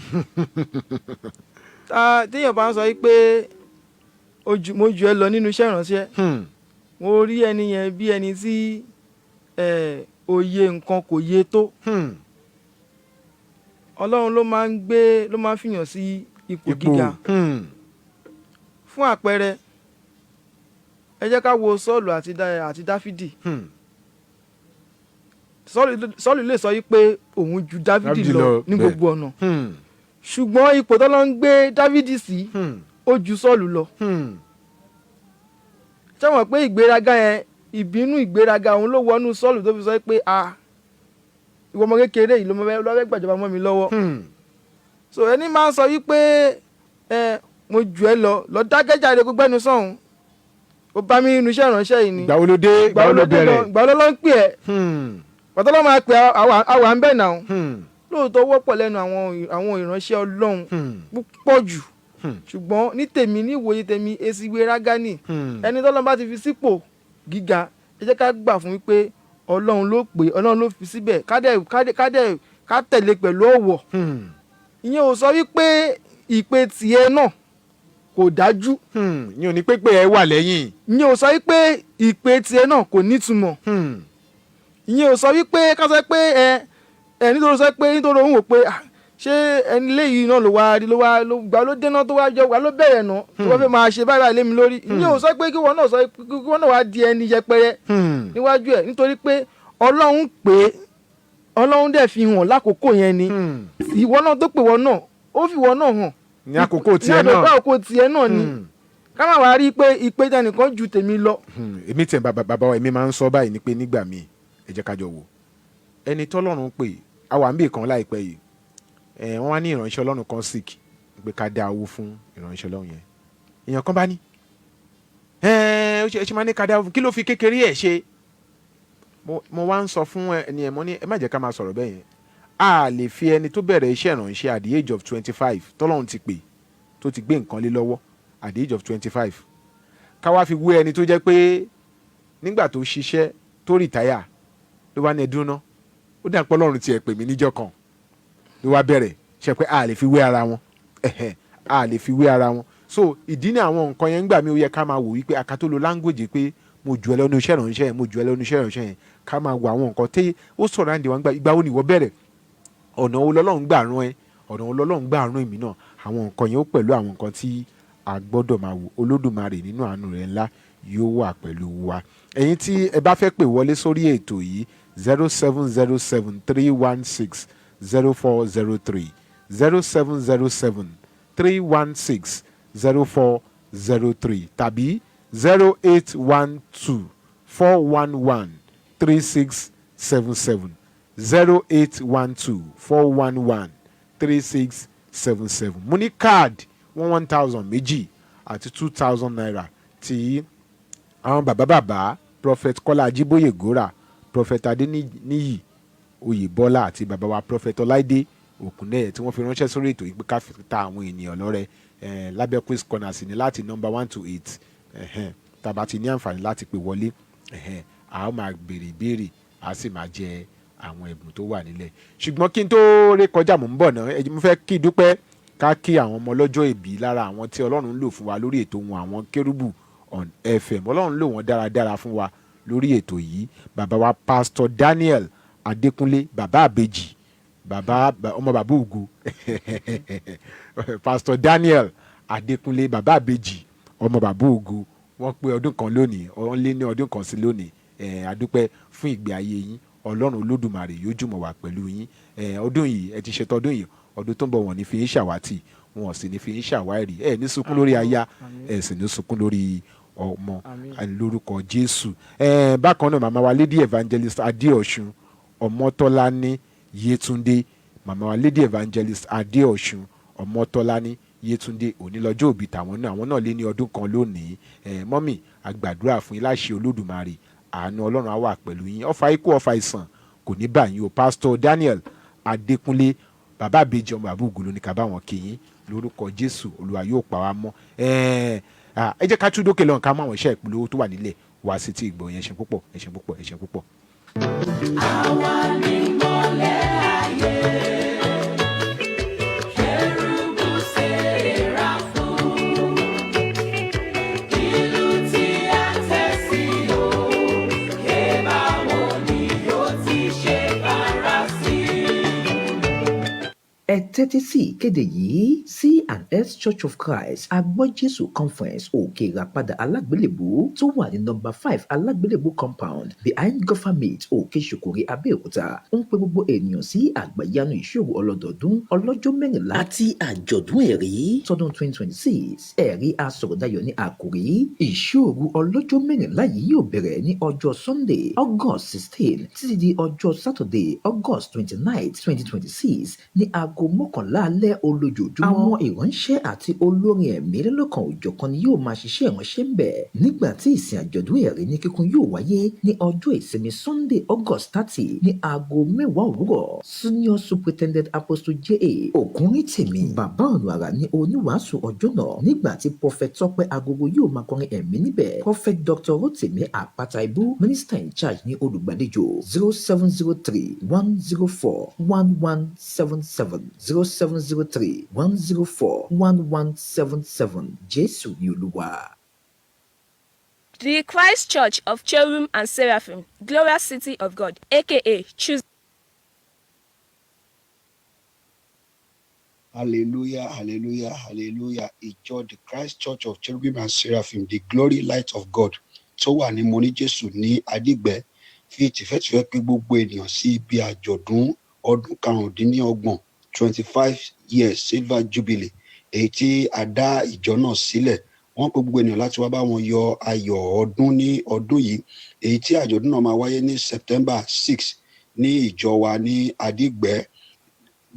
Téèyàn bá ń sọ pé mo jù ẹ lọ nínú iṣẹ́ ìrànṣẹ́. Mo rí ẹni yẹn bí ẹni tí òye nǹkan kò yé tó. Ọlọ́run ló máa ń fìyàn sí ipò gíga. Fún àpẹẹrẹ ẹ jẹ́ ká wo Sọ́ọ̀lù àti Dáfídì. Sọ́ọ̀lù lè sọ pé òun ju Dáfídì lọ ní gbogbo ọ̀nà. Ṣùgbọ́n ipò tó lọ ń gbé Dáfídì sí ó ju Sọ́ọ̀lù lọ. Ṣé mọ̀ pé ìgbéraga yẹn ìbínú ìgbéraga òun ló wọnú Sọ́ọ̀lù tó fi sọ pé ìwọ ọmọ kékeré yìí ló fẹ́ gbàjọba mọ́ mi lọ́wọ́. So ẹni máa ń sọ wípé mo jù ẹ lọ dákẹ́jáde gbogbo ẹnu sọ̀hún ó bá mi nínú iṣẹ́ ìránṣẹ́ yìí ni. Ìgbà wo ló dé ìgbà wo ló bẹ̀rẹ̀. Ìgbà wo ló ń pè ẹ́. Pàtó ló máa pè àwa ń bẹ̀ náà. Lóòótọ́ wọ́pọ̀ lẹ́nu àwọn ìránṣẹ́ Ọlọ́run púpọ̀ jù. Ṣùgbọ́n ní tèmi ní ìwòye tèmi èsì ìgbéraga ni. Ẹni tọ́lọ́run bá ti fi sípò gíga ẹ jẹ́ ká gbà fún wípé Ọlọ́run ló pè Ọlọ́run ló fi síbẹ̀ ká tẹ̀lé pẹ̀lú ọ̀wọ̀. Ìyẹn ò sọ wípé ìpè tiẹ̀ náà kò dájú. Ìyẹn ò ní pé ẹ wà lẹ́yìn. Ìyẹn ò sọ wípé ìpè tiẹ̀ náà kò nítumọ̀. Ìyẹn ò sọ wípé ká sọ pé nítorí òun wò pé ṣé ẹni léyìí náà ló gbà ló dénà tó wá jọ wà ló bẹ̀rẹ̀ náà tó wọ́n fẹ́ máa ṣe báyìí lé mi lórí ìyẹn ò sọ pé kí wọ́n náà wá di ẹni yẹpẹrẹ níwájú ẹ̀ nítorí pé Ọlọ́run pé Ọlọ́run dẹ̀ fi hàn lákòókò yẹn ni ìwọ náà tó pè wọ́n náà ó fi wọ́n náà hàn ní àkókò tiẹ̀ náà ní àkókò tiẹ̀ náà ni ká má wá rí i pé ìpè tẹnìkan ju tèmi lọ. èmi tẹ bàbá wa èmi máa ń sọ báyìí ni pé nígbà míì ẹ jẹ́ ká jọ wò ẹni tọ́lọ́run pè àwa ń bè kan láìpẹ́ yìí wọ́n wá ní ìránṣẹ́ Ọlọ́run kan sick pé ká dá owó fún ìránṣẹ́ Ọlọ́run yẹn èèyàn kan bá ní ó ṣe máa ní ká dá owó fún kí ló fi kékeré ẹ̀ ṣe mo wá ń sọ fún ẹni ẹ̀ mọ́ ní ẹ má jẹ́ ká máa sọ̀rọ̀ bẹ́ẹ̀ yẹn a lè fi ẹni tó bẹ̀rẹ̀ iṣẹ́ ìránṣẹ́ at the age of 25 tọ́lọ́run ti pè tó ti gbé nǹkan lé lọ́wọ́ at the age of 25 ká wá fi wé ẹni tó jẹ́ pé nígbà tó ṣiṣẹ́ tó rìtáyà ló wá ní ẹdún náà ó dà pé Ọlọ́run tiẹ̀ pè mí níjọ́ kan ló wá bẹ̀rẹ̀ ṣe pé a lè fi wé ara wọn a lè fi wé ara wọn so ìdí ní àwọn nǹkan yẹn ńgbà mí ó yẹ ká máa wò wípé aka tó lo language pé mo jù ẹ lọ́nu iṣẹ́ ìránṣẹ́ yẹn mo jù ẹ lọ́nu iṣẹ́ ìránṣẹ́ yẹn ká máa wo àwọn nǹkan tí ó sọ̀rọ̀ àǹdí wọn ìgbà wo ni ìwọ bẹ̀rẹ̀ ọ̀nà wo lọ́lọ́run gbà rán ẹ ọ̀nà wo lọ́lọ́run gbà rán èmi náà àwọn nǹkan yẹn ó pẹ̀lú àwọn nǹkan tí a gbọ́dọ̀ máa wò Olódùmarè nínú àánú rẹ̀ ńlá yóò wà pẹ̀lú wa ẹ̀yin tí ẹ bá fẹ́ pè wọlé sórí ètò yìí 0707-316-0403 0707-316-0403 tàbí 0812-411-3677 0812-411-3677 mo ní káàdì 1,000 méjì àti 2,000 naira tí àwọn bàbá prophet Kọ́lá Ajíbóyè Gòrà prophet Adeniyi Oyèbọ́lá àti bàbá wa prophet Ọláìdé Òkúnnẹ́yẹ tí wọ́n fi ránṣẹ́ sórí ètò yìí pé ká fi ta àwọn ènìyàn lọ́rẹ lábẹ́ quiz corner sí ni láti number 1 to 8 tàbá ti ní àǹfààní láti pè wọlé a ó máa béèrè ìbéèrè a sì máa jẹ àwọn ẹ̀bùn tó wà nílẹ̀ ṣùgbọ́n kí n tó ré kọjá mò ń bọ̀ náà mo fẹ́ kí dúpẹ́ ká kí àwọn ọmọ ọlọ́jọ́ ìbí lára àwọn tí Ọlọ́run ń lò fún wa lórí ètò Ohun Awon Kerubu on FM Ọlọ́run lò wọ́n dáradára fún wa lórí ètò yìí bàbá wa Pastor Daniel Adekunle bàbá àbèjì ọmọ bàbá ògo Pastor Daniel Adekunle bàbá àbèjì ọmọ bàbá ògo wọ́n pé ọdún kan lónìí wọ́n lé ní ọdún kan sí lónìí adúpẹ́ fún ìgbé ayé yín Ọlọ́run Olódùmarè yóò jùmọ̀ wà pẹ̀lú yín ọdún yìí ẹ ti ṣètò ọdún yìí ọdún tó ń bọ̀ wọ́n ní fi ń ṣàwátì wọn sì ní fi ń ṣàwárí ẹ ní sunkún lórí aya ẹ sì ní sunkún lórí ọmọ lórúkọ Jésù bákan náà màmá wa Lady Evangelist Adéọ̀ṣun Ọmọtọ́lání Yétúndé màmá wa Lady Evangelist Adéọ̀ṣun Ọmọtọ́lání Yétúndé òní lọ́jọ́ òbí tàwọn náà àwọn náà lé ní ọdún kan lónìí mọ́mì àgbàdúrà fún yín láṣẹ Olódùmarè àánú Ọlọ́run á wà pẹ̀lú yín ọfà ikú ọfà ìsàn kò ní bá yín o Pastor Daniel Adékúnlé bàbá àbèjì ọmọ àbúgbò ló ní ká bá wọn kí yín lórúkọ Jésù Olúwa yóò pa wá mọ́ ẹ jẹ́ ká tún dókè lọ́n ká mọ́ àwọn iṣẹ́ ìpolówó tó wà nílẹ̀ wá sí ti ìgbọ̀ yẹn ẹ ṣé púpọ̀ ẹ ṣé púpọ̀ ẹ ṣé púpọ̀. àwa ni mọ́lẹ̀ ayé. Kérúbù séráfù. Ìlú tí a tẹ̀ sí òkè báwo ni yóò ti ṣe bára sí. Ẹ tẹ́tí sí ìkéde yìí C&S Church of Christ Agbọ́jésù Conference Òkè Ìràpadà Alágbélébú tó wà ní nọ́mbà 5 Alágbélébú compound behind Government Òkè Ṣòkòrè Abẹ́òkúta ń pe gbogbo ènìyàn sí àgbàyanu ìṣòro ọlọ́dọọdún ọlọ́jọ́ mẹ́rìnlá àti àjọ̀dún ẹ̀rí tọdún 2026 ẹ̀rí asọ̀rọ̀dayọ̀ ní àkòrí ìṣòro ọlọ́jọ́ mẹ́rìnlá yìí yóò bẹ̀rẹ̀ ní ọjọ́ Sunday August 16 títí di ọjọ́ Saturday August 29 2026 ní aago mọ́kànlá alẹ́ olójoojúmọ́. Àwọn ìránṣẹ́ àti olórin ẹ̀mí lọ́lọ́kan òjọ̀kan ni yóò máa ṣiṣẹ́ ìránṣẹ́ ń bẹ̀. Nígbà tí ìsìn àjọ̀dún ẹ̀rí ní kíkún yóò wáyé ní ọjọ́ ìsinmi Sunday August 30 ní aago 10 òwúrọ̀. Senior Superintendent Apostle J.A. Ògúnrìntèmi bàbá ọ̀nà àrà ní oníwàásù ọjọ́ náà nígbà tí Prophet Tọ́pẹ́ Agogo yóò máa kọrin ẹ̀mí níbẹ̀. Prophet Dr. Rotimi Àpáta Ibú Minister in charge ní olùgbàlejò 0703-104-1177 0703-104-1177 Jésù ni Olúwa. The Christ Church of Cherubim and Seraphim, Glorious City of God, aka Choose Hallelujah, hallelujah, hallelujah. Ìjọ the Christ Church of Cherubim and Seraphim, the glory light of God, tó wà ní Moni Jésù ní Adigbe, fi tìfẹ́tìfẹ́ pé gbogbo ènìyàn sí ibi àjọ̀dún ọdún 25 years silver jubilee, èyí tí a dá ìjọ náà sílẹ̀. Wọ́n pè gbogbo ènìyàn láti wá bá wọn yọ ayọ̀ ọdún ní ọdún yìí, èyí tí àjọ̀dún náà máa wáyé ní September 6 ní ìjọ wa ní Adigbe.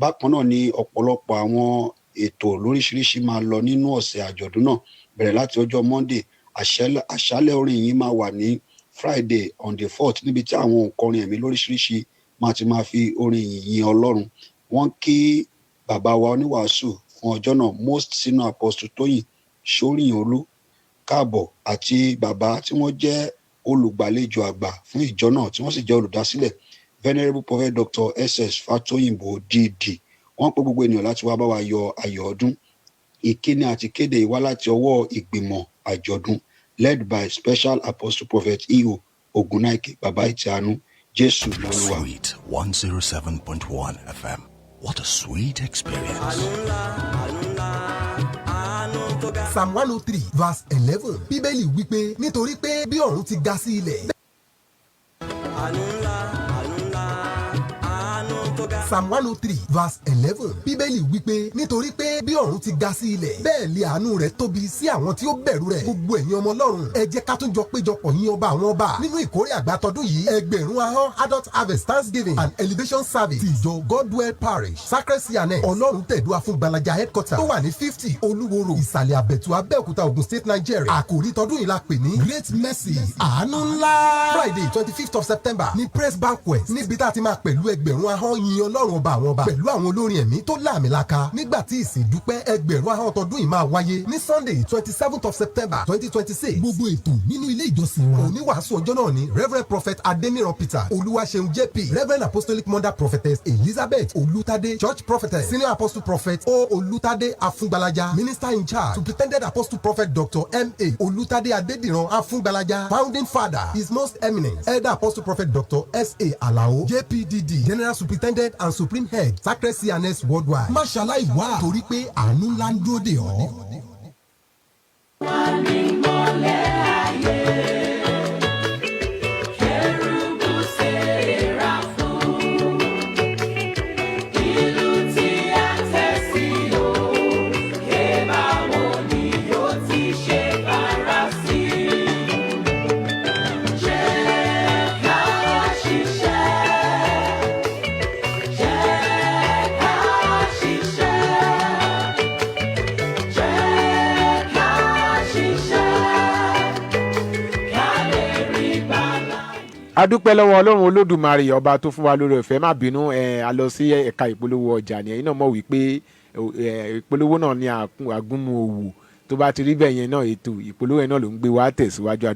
Bákan náà ni ọ̀pọ̀lọpọ̀ àwọn ètò lóríṣiríṣi máa lọ nínú ọ̀sẹ̀ àjọ̀dún náà, bẹ̀rẹ̀ láti ọjọ́ Monday. Àṣálẹ́ orin yìí máa wà ní Friday on the 4th, níbi tí àwọn òǹkọrin ẹ̀mí lóríṣiríṣi máa fi orin yìn Ọlọ́run. Wọ́n kí bàbá wa oníwàásù fún ọjọ́ náà, Most Senior Apostle Tóyìn Ṣóríyìnolú káàbọ̀, àti bàbá tí wọ́n jẹ́ olùgbàlejò àgbà fún ìjọ náà tí wọ́n sì jẹ́ olùdásílẹ̀, Venerable Prophet Dr. S.S. Fatoyinbo D.D. Wọ́n pè gbogbo ènìyàn láti wá bá wa yọ ayọ̀ ọdún. Ìkíni àti kéde ìwá láti ọwọ́ ìgbìmọ̀ àjọ̀dún led by Special Apostle Prophet E.O. Ogunaike Baba Ìtìánú. Jésù lolúwa. Sweet 107.1 FM. What a sweet experience. Psalm 103 verse 11 Bíbélì wípé nítorí pé bí ọ̀run ti ga sí ilẹ̀. Psalm 103 verse 11 Bíbélì wípé nítorí pé bí ọ̀run ti ga sí ilẹ̀ bẹ́ẹ̀ lé àánú rẹ̀ tóbi sí àwọn tí ó bẹ̀rù rẹ̀. Gbogbo ẹ̀yin ọmọ Ọlọ́run ẹ jẹ́ ká tún jọ péjọpọ̀ yìn ọba àwọn ọba nínú ìkórè àgbà tọdún yìí. Ẹgbẹ̀rún ahọ́n adult harvest thanksgiving and elevation service ti ìjọ Godwell parish Sacred Sianet Ọlọ́run tẹ̀dúà fún Gbalaja headquarter tó wà ní 50 Olúwo road ìsàlẹ̀ àbẹ̀tù Abẹ́òkúta Ògùn state Nigeria. Àkòrí tọdún yìí la pè ní Great Mercy àánú ńlá. Friday 25th of September ní press banquet níbi tá a ti máa pẹ̀lú ẹgbẹ̀rún ahọ́n yìn Ọlọ́run ọba àwọn ọba pẹ̀lú àwọn olórin ẹ̀mí tó láàmìlaka. Nígbà tí ìsìn dúpẹ́ ẹgbẹ̀rún ahọ́n tọdún yìí máa wáyé ní Sunday 27th of September 2026. Gbogbo ètò nínú ilé ìjọsìn wọn. Oníwàásù ọjọ́ náà ni Reverend Prophet Adeniyi Peter Olúwaṣeun JP, Reverend Apostolic Mother Prophetess Elizabeth Olútádé, Church Prophetess Senior Apostle Prophet O. Olútádé Afúngbalaja, Minister in Charge Superintendent Apostle Prophet Dr. M.A. Olútádé Adédìran Afúngbalaja, Founding Father His Most Eminent Elder Apostle Prophet Dr. S.A. Alao JPDD, General Superintendent and Supreme Head Sacred Sianet Worldwide. Má ṣaláì wá torí pé àánú ńlá ń dúró dè ọ́. Wọ́n ní mọ́lẹ̀ ayé, Kérúbù Séráfù, ìlú tí a tẹ̀ sí o, báwo ni yóò ti ṣe bára sí? Jẹ́ ká ṣiṣẹ́, jẹ́ ká ṣiṣẹ́, jẹ́ ká ṣiṣẹ́, ká lè rí bàlá. A dúpẹ́ lọ́wọ́ Ọlọ́run Olódùmarè ọba tó fún wa lórí ọ̀fẹ́ má bínú a lọ sí ẹ̀ka ìpolówó ọjà ni ẹ̀yin náà mọ̀ wípé ìpolówó náà ní àgúnmu òwò tó bá ti rí bẹ́ẹ̀ yẹn náà ètò ìpolówó yẹn náà ló ń gbé wa tẹ̀síwájú.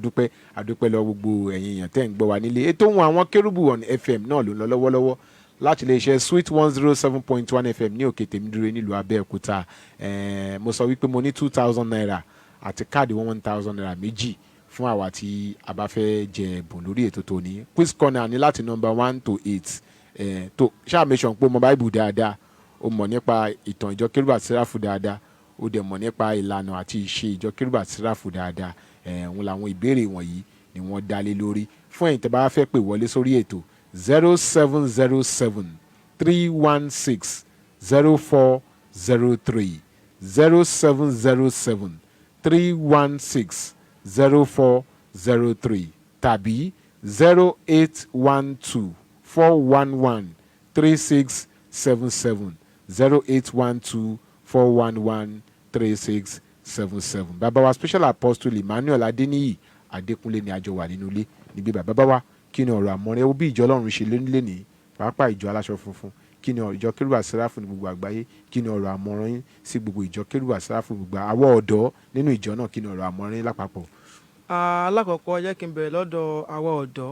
adúpẹ́ lọ gbogbo ẹ̀yin èèyàn tẹ́ ń gbọ́ wa nílé. ètò Ohun Awon Kerubu on FM náà ló ń lọ lọ́wọ́lọ́wọ́ láti lè ṣe Sweet 107.1 FM ní Òkè Tèmídúró nílùú Abẹ́òkúta. Mo sọ wípé mo ní 2,000 naira àti káàdì 1,000 naira méjì fún àwa tí a bá fẹ́ jẹ ẹ̀bùn lórí ètò tòní. Quiz corner ní láti number 1 to 8. Tó ṣáà make sure pé mo Bible dáadáa, o mọ̀ nípa ìtàn ìjọ Kérúbù àti Séráfù dáadáa, o dẹ̀ mọ̀ nípa ìlànà àti ìṣe ìjọ Kérúbù àti Séráfù dáadáa. Òun làwọn ìbéèrè wọ̀nyí ni wọ́n dá lé lórí. Fún ẹ̀yin tẹ́ bá fẹ́ pè wọlé sórí ètò 0707 316 0403 0707 316 0403 tàbí 0812 411 3677 0812 411 3677. Bàbá wa Special Apostle Emmanuel Adeniyi Adekunle ni àjọ wà nínú ilé níbi bàbá wa. Kí ni ọ̀rọ̀ àmọ̀ràn ẹwọ́ bí ìjọ Ọlọ́run ṣe lé ní pàápàá ìjọ aláṣọ funfun? Kí ni ìjọ Kérúbù àti Séráfù ní gbogbo àgbáyé? Kí ni ọ̀rọ̀ àmọ̀ràn yín sí gbogbo ìjọ Kérúbù àti Séráfù gbogbo àwọ̀ ọ̀dọ́ nínú ìjọ náà? Kí ni ọ̀rọ̀ àmọ̀ràn yín lápapọ̀? Alákọ̀ọ́kọ́ jẹ́ kí n bẹ̀rẹ̀ lọ́dọ̀ àwa ọ̀dọ́.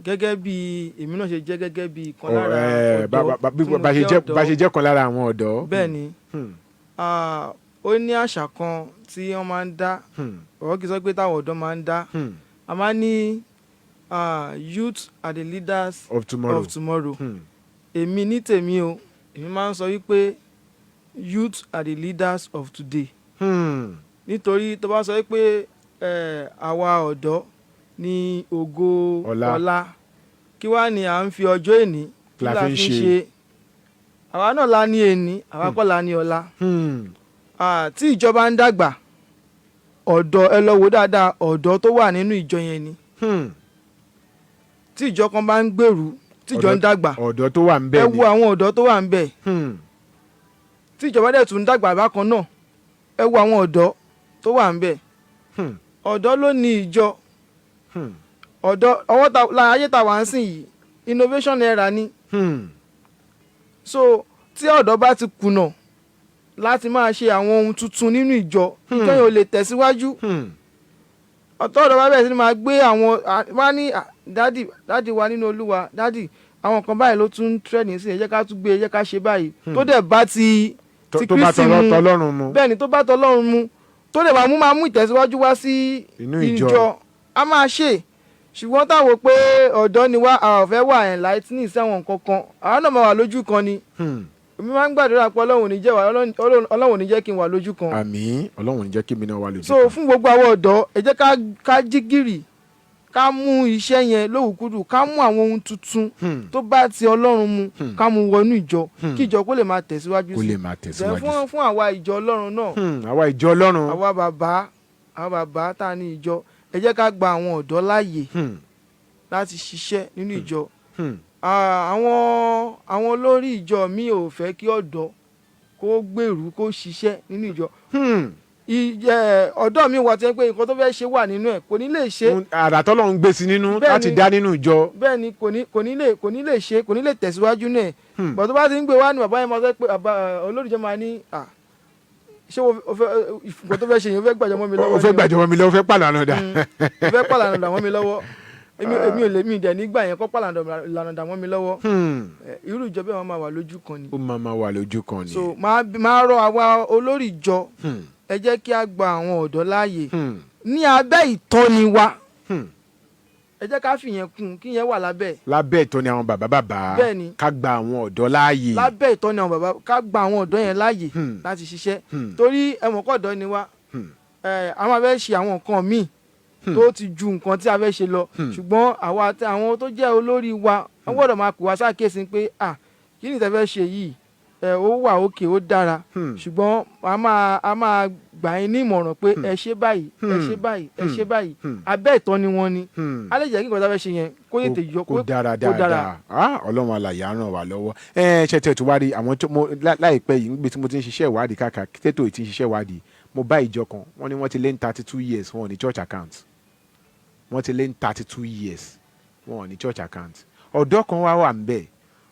Gẹ́gẹ́ bí èmi náà ṣe jẹ́ gẹ́gẹ́ bí kan lára ọ̀dọ́ tí mo jẹ́ ọ̀dọ́. Bá ṣe jẹ́ kan lára àwọn ọ̀dọ́. Bẹ́ẹ̀ ni ó ní àṣà kan tí wọ́n máa ń dá, ọ̀rọ̀ kì í sọ pé táwọn ọ̀dọ́ máa ń dá. A máa ní youth are the leaders of tomorrow. Èmi ní tèmi o, èmi máa ń sọ wípé youth are the leaders of today. Nítorí tó bá sọ wípé àwa ọ̀dọ́ ní ògo ọ̀la kí wá ni à ń fi ọjọ́ èní kí la fi ń ṣe. Àwa náà la ní èní, àwa kọ́ la ní ọ̀la. Tí ìjọba ń dàgbà, ọ̀dọ́ ẹ lọ wò dáadáa, ọ̀dọ́ tó wà nínú ìjọ yẹn ni. Tí ìjọ kan bá ń gbèrú, tí ìjọ ń dàgbà, ọ̀dọ́ tó wà ń bẹ̀ ẹ ni. wo àwọn ọ̀dọ́ tó wà ń bẹ̀. Tí ìjọba dẹ̀ tún ń dàgbà bákan náà, ẹ wo àwọn ọ̀dọ́ tó wà ń bẹ̀. Ọ̀dọ́ ló ní ìjọ. Ọ̀dọ́ ọwọ́ ayé ta wà ń sìn yìí, innovation era ni. So tí ọ̀dọ́ bá ti kùnà láti máa ṣe àwọn ohun tuntun nínú ìjọ yẹn ò lè tẹ̀síwájú. Ọ̀tọ̀ ọ̀dọ́ bá bẹ̀rẹ̀ sí ni máa gbé àwọn wá ní dádì wa nínú Olúwa, dádì àwọn kan báyìí ló tún trend sí ẹ jẹ́ ká tún gbé ẹ jẹ́ ká ṣe báyìí tó dẹ̀ bá ti Kristi mu bẹ́ẹ̀ ni tó bá tọlọ́run mu tó dẹ̀ máa mú ìtẹ̀síwájú wá sí ìjọ a máa ṣe. Ṣùgbọ́n táwọn pé ọ̀dọ́ ni wá àwọn fẹ́ wà enlightening sí àwọn nǹkan kan àwọn náà máa wà lójú kan ni. Èmi máa ń gbàdúrà pé Ọlọ́run ò ní jẹ́ kí n wà lójú kan. Àmín. Ọlọ́run ò ní jẹ́ kí mi náà wà lójú kan. So fún gbogbo àwọn ọ̀dọ́ ẹ jẹ́ ká jí gìrì ká mú iṣẹ́ yẹn lówùkúdù ká mú àwọn ohun tuntun tó bá ti Ọlọ́run mu ká mú wọnú ìjọ kí ìjọ kó lè máa tẹ̀síwájú sí. Fún àwa ìjọ Ọlọ́run náà. Àwa ìjọ Ọlọ́run. àwa bàbá tá a ní ìjọ ẹ jẹ́ ká gba àwọn ọ̀dọ́ láàyè láti ṣiṣẹ́ nínú ìjọ. Àwọn olórí ìjọ mi ò fẹ́ kí ọ̀dọ́ kó gbèrú kó ṣiṣẹ́ nínú ìjọ. Ọ̀dọ́ mi wà tí wọ́n pé nǹkan tó fẹ́ ṣe wà nínú ẹ̀ kò ní lè ṣe. Àrà tọ́lọ́run gbé sí nínú láti dá nínú ìjọ. Bẹ́ẹ̀ ni kò ní lè ṣe kò ní lè tẹ̀síwájú náà. Bọ̀ tó bá ti ń gbé wá ní bàbá yẹn máa sọ pé olórí ìjọ máa ní ṣé nǹkan tó fẹ́ ṣe yẹn ó fẹ́ gbàjọ́ mọ́ mi lọ́wọ́. Ó fẹ́ gbàjọ́ mọ́ mi lọ́wọ́, ó fẹ́ pàlànà dà. Ó fẹ́ pàlànà dà mọ́ mi lọ́wọ́. Èmi ò lè mí ìdẹ̀ nígbà yẹn kọ́ pàlànà dà mọ́ mi lọ́wọ́. Irú ìjọ bẹ́ẹ̀ wọ́n máa wà lójú kan ni. Ó máa wà lójú kan ni. So máa rọ àwa olórí ìjọ ẹ jẹ́ kí a gba àwọn ọ̀dọ́ láàyè ní abẹ́ ìtọ́ni wa. Ẹ jẹ́ ká fìyẹn kún kí yẹn wà lábẹ́ ìtọ́ni àwọn bàbá. Bẹ́ẹ̀ ni. Ká gba àwọn ọ̀dọ́ láàyè. Lábẹ́ ìtọ́ni àwọn bàbá ká gba àwọn ọ̀dọ́ yẹn láàyè láti ṣiṣẹ́. Torí ẹ̀mọ̀kọ́ ọ̀dọ́ ni wá. Àwọn abẹ́ ṣe àwọn nǹkan míì tó ti ju nǹkan tí a fẹ́ ṣe lọ. Ṣùgbọ́n àwọn tó jẹ́ olórí wa wọ́n gbọ́dọ̀ máa pè wá sákèsí pé kí ni ìtẹ́ fẹ́ ṣe yìí ó wà òkè ó dára. Ṣùgbọ́n a máa gbà yín ní ìmọ̀ràn pé ẹ ṣe báyìí ẹ ṣe báyìí ẹ ṣe báyìí abẹ́ ìtọ́ni wọn ni. A lè jẹ́ kí nǹkan tí a fẹ́ ṣe yẹn kó lè tèjọ́ kó dára dáadáa. Ọlọ́run alààyè á ràn wá lọ́wọ́. Ṣe tẹ̀ tó wá rí àwọn láìpẹ́ yìí níbi tí mo ti ń ṣiṣẹ́ ìwádìí káàkiri tètò ì ti ń ṣiṣẹ́ ìwádìí mo bá ìjọ kan wọ́n ní wọ́n ti lé ní 32 years wọn ò ní church account. Wọ́n ti lé ní 32 years wọn ò ní church account. Ọ̀dọ́ kan wà ń bẹ̀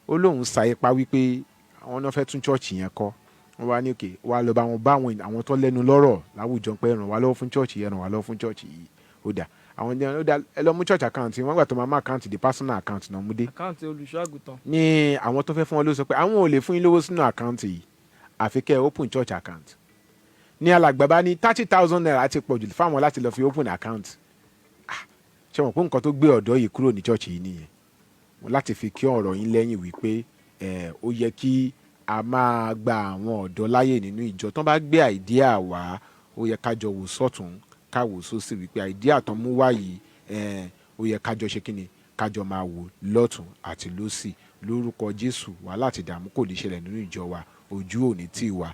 ó lóun sa ipá wípé àwọn náà fẹ́ tún church yẹn kọ́. Wọ́n wá ní òkè wá lọ bá wọn bá àwọn tó lẹ́nu lọ́rọ̀ láwùjọ pé ràn wá lọ́wọ́ fún church yẹn ràn wá lọ́wọ́ fún church yìí. Ó dà àwọn ẹ lọ mú church account wọ́n gbà tó máa má account the personal account náà mú dé. Account olùṣọ́ àgùntàn. Ní àwọn tó fẹ́ fún wọn ló sọ pé àwọn ò lè fún yín lówó sínú account yìí àfi kẹ́ ẹ open church account. Ní alàgbà bá ní 30,000 naira ti pọ̀ jù fáwọn láti lọ fi open account. Ṣé wọn pé nǹkan tó gbé ọ̀dọ́ yìí kúrò ní church yìí nìyẹn láti fi kí ọ̀rọ̀ yín lẹ́yìn wípé ó yẹ kí a máa gba àwọn ọ̀dọ́ láyè nínú ìjọ tán bá gbé àìdíà wá ó yẹ kájọ wò sọ́tún káwò sósì wípé àìdíà tán mú wá yìí ó yẹ kájọ ṣe kíni kájọ máa wò lọ́tún àti lósì lórúkọ Jésù wàhálà àti ìdààmú kò ní ṣẹlẹ̀ nínú ìjọ wa ojú òní tì wá.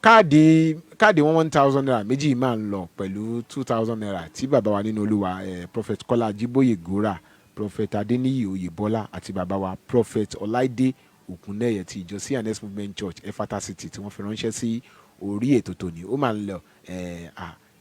Káàdì 1,000 naira méjì máa ń lọ pẹ̀lú 2,000 naira tí bàbá wa nínú Olúwa Prophet Kọ́lá Jíbóyè Gòrà Prophet Adeniyi Oyèbọ́lá àti bàbá wa Prophet Ọláìdé Òkúnnẹ́yẹ ti ìjọ C&S Movement Church Efata City tí wọ́n fi ránṣẹ́ sí orí ètò tòní ó máa ń lọ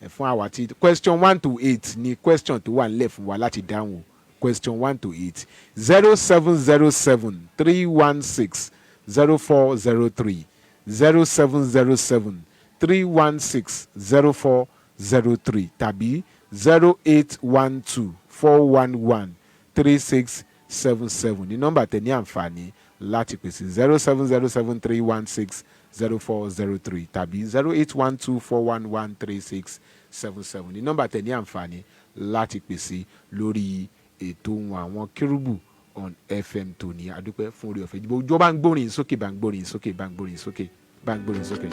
fún àwa tí question 1 to 8 ni question tó wà nílẹ̀ fún wa láti dáhùn question 1 to 8 0707 316 0403 0707 316 0403 tàbí 0812 411 3677 ní nọ́mbà tẹ̀ ní àǹfààní láti pèsè 0707 316 0403 tàbí 0812 411 3677 ní nọ́mbà tẹ̀ ní àǹfààní láti pèsè lórí ètò Ohun Àwọn Kérúbù on FM tòní adúpẹ́ fún orí ọ̀fẹ́ ìjọba bá ń gbórin sókè bá ń gbórin sókè bá ń gbórin sókè bá ń gbórin sókè.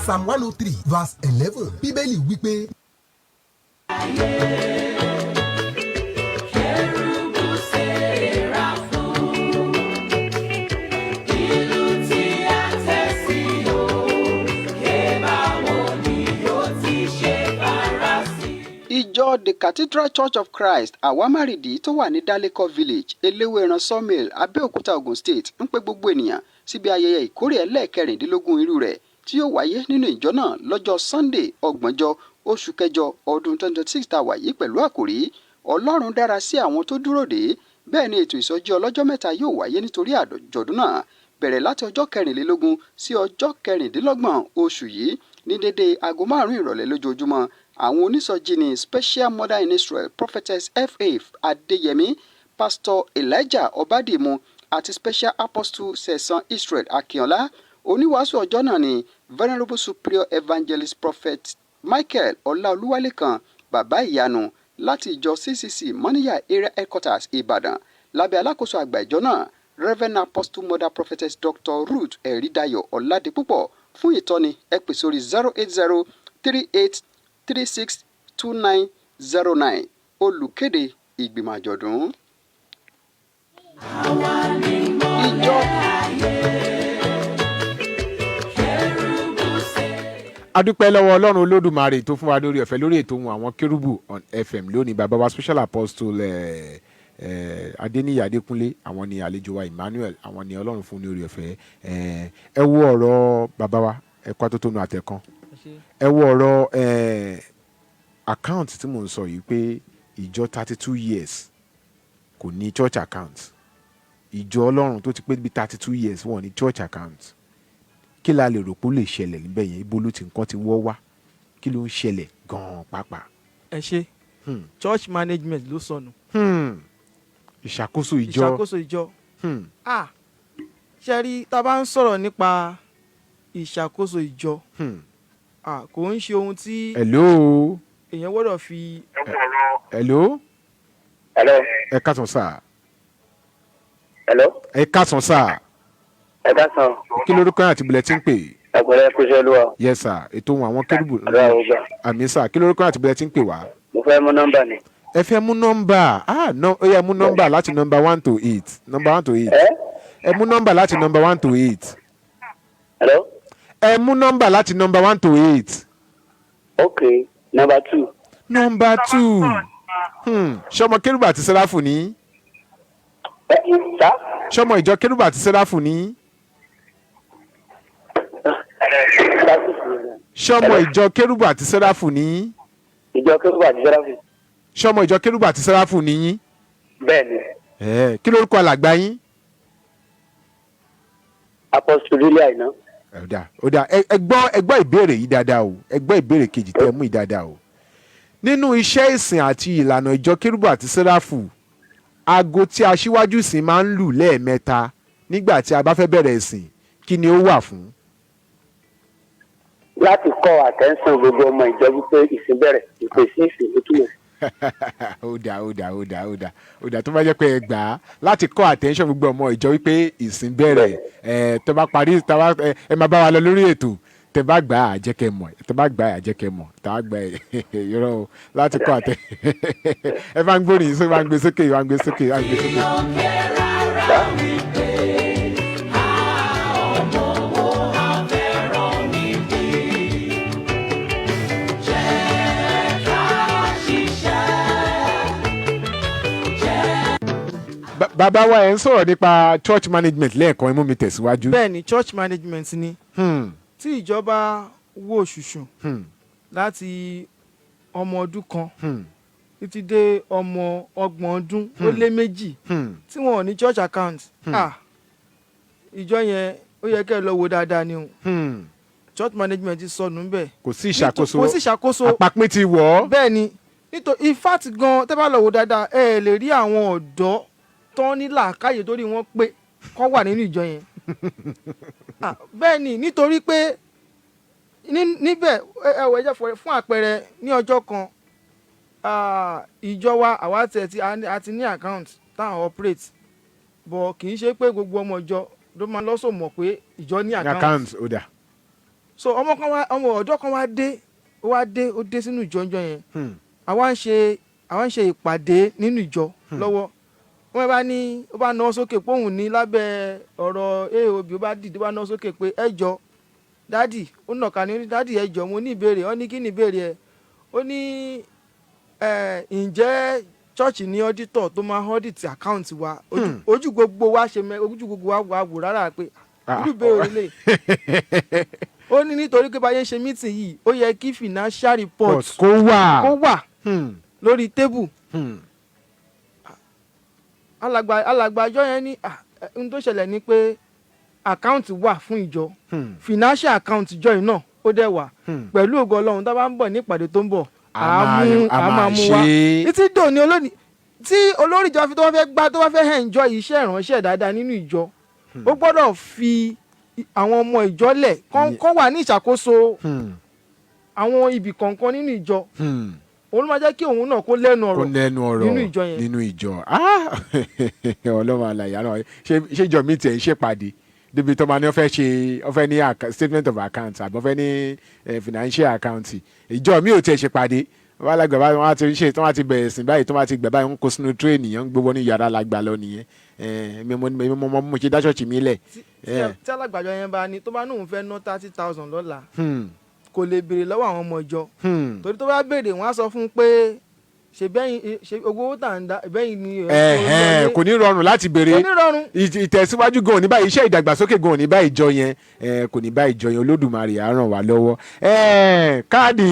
Psalm 103 verse 11 bíbélì wípé. ìjọ the Cathedral Church of Christ àwámárìdí tó wà ní Daleko Village eléwéran sawmill Abẹ́òkúta Ogun State ń pe gbogbo ènìyàn síbi ayẹyẹ ìkórè ẹlẹ́ẹ̀kẹrìndínlógún irú rẹ̀ tí yóò wáyé nínú ìjọ náà lọ́jọ́ Sunday ọgbọ̀njọ́ oṣù kẹjọ ọdún 2026 tá a wà yìí pẹ̀lú àkòrí Ọlọ́run dára sí àwọn tó dúró dè. Bẹ́ẹ̀ ni ètò ìsọjí ọlọ́jọ́ mẹ́ta yóò wáyé nítorí àjọ̀dún náà bẹ̀rẹ̀ láti ọjọ́ 24 sí ọjọ́ 26 oṣù yìí ní dédé aago 5 ìrọ̀lẹ́ lójoojúmọ́. Àwọn onísọjí ni Special Mother in Israel Prophetess F.A. Adeyemi, Pastor Elijah Obadimu àti Special Apostle Sẹ̀san Israel Akínọlá. Oníwàásù ọjọ́ náà ni Venerable Superior Evangelist Prophet Michael Ọláolúwálékan Bàbá Ìyanu láti ìjọ CCC Mọ́níyà Area Headquarters Ìbàdàn lábẹ́ alákòóso àgbà ìjọ náà Reverend Apostle Mother Prophetess Dr. Ruth Ẹ̀rídayọ̀ Ọládépúpọ̀. Fún ìtọ́ni ẹ pè sórí 08038362909. Olùkéde ìgbìmọ̀ àjọ̀dún. Ìjọ adúpẹ́ lọ́wọ́ ọlọ́run olódùmarè tó fún wa lórí ọ̀fẹ́ lórí ètò Ohun Àwọn Kerubu on FM lónìí bàbá wa special apostle Adeniyi Adekunle àwọn ni àlejò wa Emmanuel àwọn ni ọlọ́run fún ní orí ọ̀fẹ́ ẹ wo ọ̀rọ̀ bàbá wa ẹ̀kọ́ àtótónu àtẹ̀kan ẹ wo ọ̀rọ̀ account tí mò ń sọ yìí pé ìjọ 32 years kò ní church account ìjọ ọlọ́run tó ti pé bí 32 years wọ́n ní church account kí la lè rò pé ó lè ṣẹlẹ̀ níbẹ̀ yẹn ibo ló ti nǹkan ti wọ́ wá kí ló ń ṣẹlẹ̀ gan-an pàápàá. ẹ ṣe church management ló sọnù. ìṣàkóso ìjọ ṣe rí tá a bá ń sọ̀rọ̀ nípa ìṣàkóso ìjọ kò ń ṣe ohun tí hello èèyàn gbọ́dọ̀ fi. hello Hello. ẹ káàsán sáà. Hello. ẹ káàsán sáà. Ẹ káàsán. kí lorúkọ yẹn àti bulẹ̀ tí ń pè. Ẹ̀pẹ̀lẹ́ kú iṣẹ́ Olúwa. yes sir ètò Ohun Àwọn Kerubu. Àdúrà ó gbà. àmín sir kí lorúkọ yẹn àti bulẹ̀ tí ń pè wá. Mo fẹ́ mú nọ́mbà ni. ẹ fẹ́ mú nọ́mbà ó yẹ mú nọ́mbà láti number 1 to 8 number 1 to 8 ẹ mú nọ́mbà láti number 1 to 8. Hello. ẹ mú nọ́mbà láti number 1 to 8. Okay, number 2. number 2 ṣọmọ Kérúbù àti Séráfù ní. Sá. ṣọmọ ìjọ Kérúbù àti Séráfù ní. ṣọmọ ìjọ Kérúbù àti Séráfù ní. Ìjọ Kérúbù àti Séráfù. ṣọmọ ìjọ Kérúbù àti Séráfù ní yín. Bẹ́ẹ̀ni. kí lórúkọ alàgbà yín. Apostle Lílé Àìná. ó dà ẹ gbọ́ ìbéèrè yìí dáadáa o ẹ gbọ́ ìbéèrè kejì tẹ́ mú yìí dáadáa o. nínú iṣẹ́ ìsìn àti ìlànà ìjọ Kérúbù àti Séráfù aago tí aṣíwájú ìsìn máa ń lù lẹ́ẹ̀mẹ́ta nígbà tí a bá fẹ́ bẹ̀rẹ̀ ìsìn kí ni ó wà fún. Láti kọ́ àtẹ́sán gbogbo ọmọ ìjọ wípé ìsìn bẹ̀rẹ̀ ìpèsè ìsìn tó túmọ̀. ó dà tó bá jẹ́ pé ẹ gbà á láti kọ́ attention gbogbo ọmọ ìjọ wípé ìsìn bẹ̀rẹ̀ tó bá parí ẹ máa bá wa lọ lórí ètò tẹ́ bá gbà á jẹ́ kẹ́ mọ̀ tẹ́ bá gbà á jẹ́ kẹ́ mọ̀ tá a gbà yọrọ o láti kọ́ attention ẹ bá ń gbóríyìn sókè wá ń gbé sókè wá ń gbé sókè wá ń gbé sókè. bàbá wa ẹ̀ ń sọ̀rọ̀ nípa church management lẹ́ẹ̀kan imú mi tẹ̀síwájú. bẹ́ẹ̀ ni church management ni tí ìjọba wò ṣùṣù láti ọmọ ọdún kan títí dé ọmọ 30 ọdún ó lé méjì tí wọn ò ní church account ìjọ yẹn ó yẹ kẹ́ ẹ lọ wo dáadáa ni o church management ti sọnù ń bẹ̀. kò sí ìṣàkóso àpapín ti wọ̀ ọ́. bẹ́ẹ̀ ni nítorí in fact gan tẹ́ bá lọ wo dáadáa ẹ lè rí àwọn ọ̀dọ́ tán ní làákàyè torí wọ́n pé kọ́ wà nínú ìjọ yẹn. bẹ́ẹ̀ ni nítorí pé níbẹ̀ ẹ wọ ẹjẹ́ fún àpẹẹrẹ ní ọjọ́ kan ìjọ wa àwa tẹ̀ a ti ní account táwọn operate bọ̀ kì í ṣe pé gbogbo ọmọ ìjọ ló máa lọ́sọ̀ mọ̀ pé ìjọ ní account. ó dà. so ọmọ ọ̀dọ́ kan wá dé sínú ìjọ yẹn àwa ń ṣe ìpàdé nínú ìjọ lọ́wọ́ wọ́n bá ní ó bá náwó sókè pé òun ní lábẹ́ ọ̀rọ̀ aob ó bá dìde ó bá náwó sókè pé ẹ jọ dádì ó nàka ní dádì ẹ jọ mo ní ìbéèrè ó ní kí ni ìbéèrè ẹ ó ní ǹjẹ́ church ní auditor tó máa audit account wa ojú gbogbo wa ojú gbogbo wa wò rárá pé irú ìbéèrè lè ó ní nítorí pé báyẹn ṣe meeting yìí ó yẹ kí financial report kó wà lórí table alàgbàjọ yẹn ní ohun tó ṣẹlẹ̀ ni pé account wà fún ìjọ financial account ìjọ yìí náà ó dẹ̀ wà pẹ̀lú ògo Ọlọ́run tá a bá ń bọ̀ nípàdé tó ń bọ̀ a máa mú wa títí dòní olónìí tí olórí ìjọ tó bá fẹ́ enjoy iṣẹ́ ìránṣẹ́ dáadáa nínú ìjọ ó gbọ́dọ̀ fi àwọn ọmọ ìjọ lẹ̀ kán wà ní ìṣàkóso àwọn ibì kọ̀ọ̀kan nínú ìjọ òun ló máa jẹ́ kí òun náà kó lẹ́nu ọ̀rọ̀ nínú ìjọ yẹn. nínú ìjọ ọlọ́run àlàyé àná ṣé ìjọ mi tiẹ̀ ń ṣèpàdé débi tó máa ní wọ́n fẹ́ ní statement of account àbí wọ́n fẹ́ ní financial account ìjọ mi ò tiẹ̀ ṣèpàdé wọ́n alágbà báyìí wọ́n á ti ṣe tí wọ́n á ti bẹ̀rẹ̀ sìn báyìí tí wọ́n á ti gbẹ̀ báyìí wọ́n kó sínú tírèènì yẹn ń gbé wọ́n ní yàrá alágbà lọ nìyẹn mo ṣe dá ṣọ́ọ̀ṣì mi lẹ̀. tí alágbàjọ yẹn bá ní tó bá nóun fẹ́ ná 30,000 lọ́la kò lè béèrè lọ́wọ́ àwọn ọmọ ìjọ torí tó bá béèrè wọ́n á sọ fún un pé ṣe owó tà ń da bẹ́yìn ni. kò ní rọrùn láti béèrè ìtẹ̀síwájú gan-an ní báyìí iṣẹ́ ìdàgbàsókè gan-an ní báyìí ìjọ yẹn kò ní báyìí ìjọ yẹn Olódùmarè á ràn wá lọ́wọ́. káàdì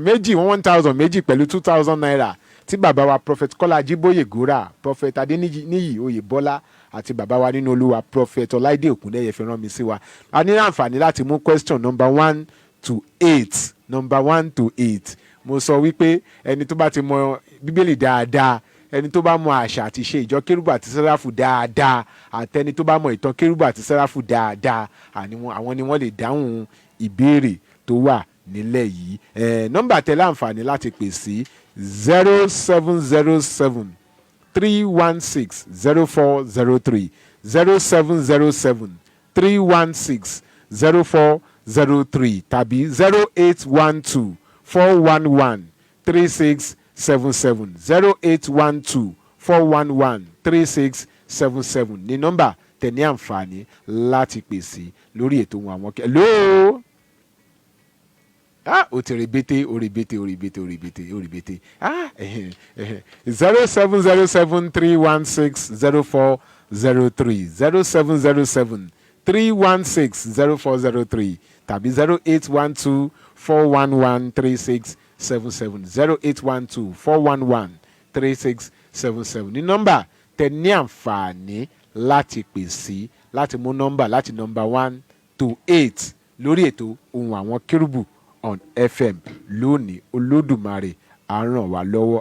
méjì 1,000 méjì pẹ̀lú 2,000 naira tí bàbá wa prophet Kọ́lá Ajíbóyè Gòrà prophet Adeniyi Oyèbọ́lá àti bàbá wa nínú Olúwa prophet Ọláìdé Òkúndẹ́yẹ fi rán mi sí wa a ní àǹfààní láti mú question number 1 to 8 mo sọ wípé ẹni tó bá ti mọ Bíbélì dáadáa ẹni tó bá mọ àṣà àti ṣe ìjọ Kérúbù àti Séráfù dáadáa àtẹni tó bá mọ ìtàn Kérúbù àti Séráfù dáadáa àwọn ni wọ́n lè dáhùn ìbéèrè tó wà nílẹ̀ yìí nọ́mbà tẹ̀lé àǹfààní láti pè sí 0707 316 0403 0707 316 0403 tàbí 0812 411 3677 0812 411 3677 ní nọ́mbà tẹ́ ní àǹfààní láti pèsè lórí ètò Ohun Àwọn Kerubu. Hello. O ti rebete 0707 316 0403 0707 316 0403 tàbí 0812 411 3677 0812 411 3677 ní nọ́mbà tẹ́ ní àǹfààní láti pèsè láti mú nọ́mbà láti nọ́mbà 1 to 8 lórí ètò Ohun Àwọn Kerubu on FM lónìí. Olódùmarè á ràn wá lọ́wọ́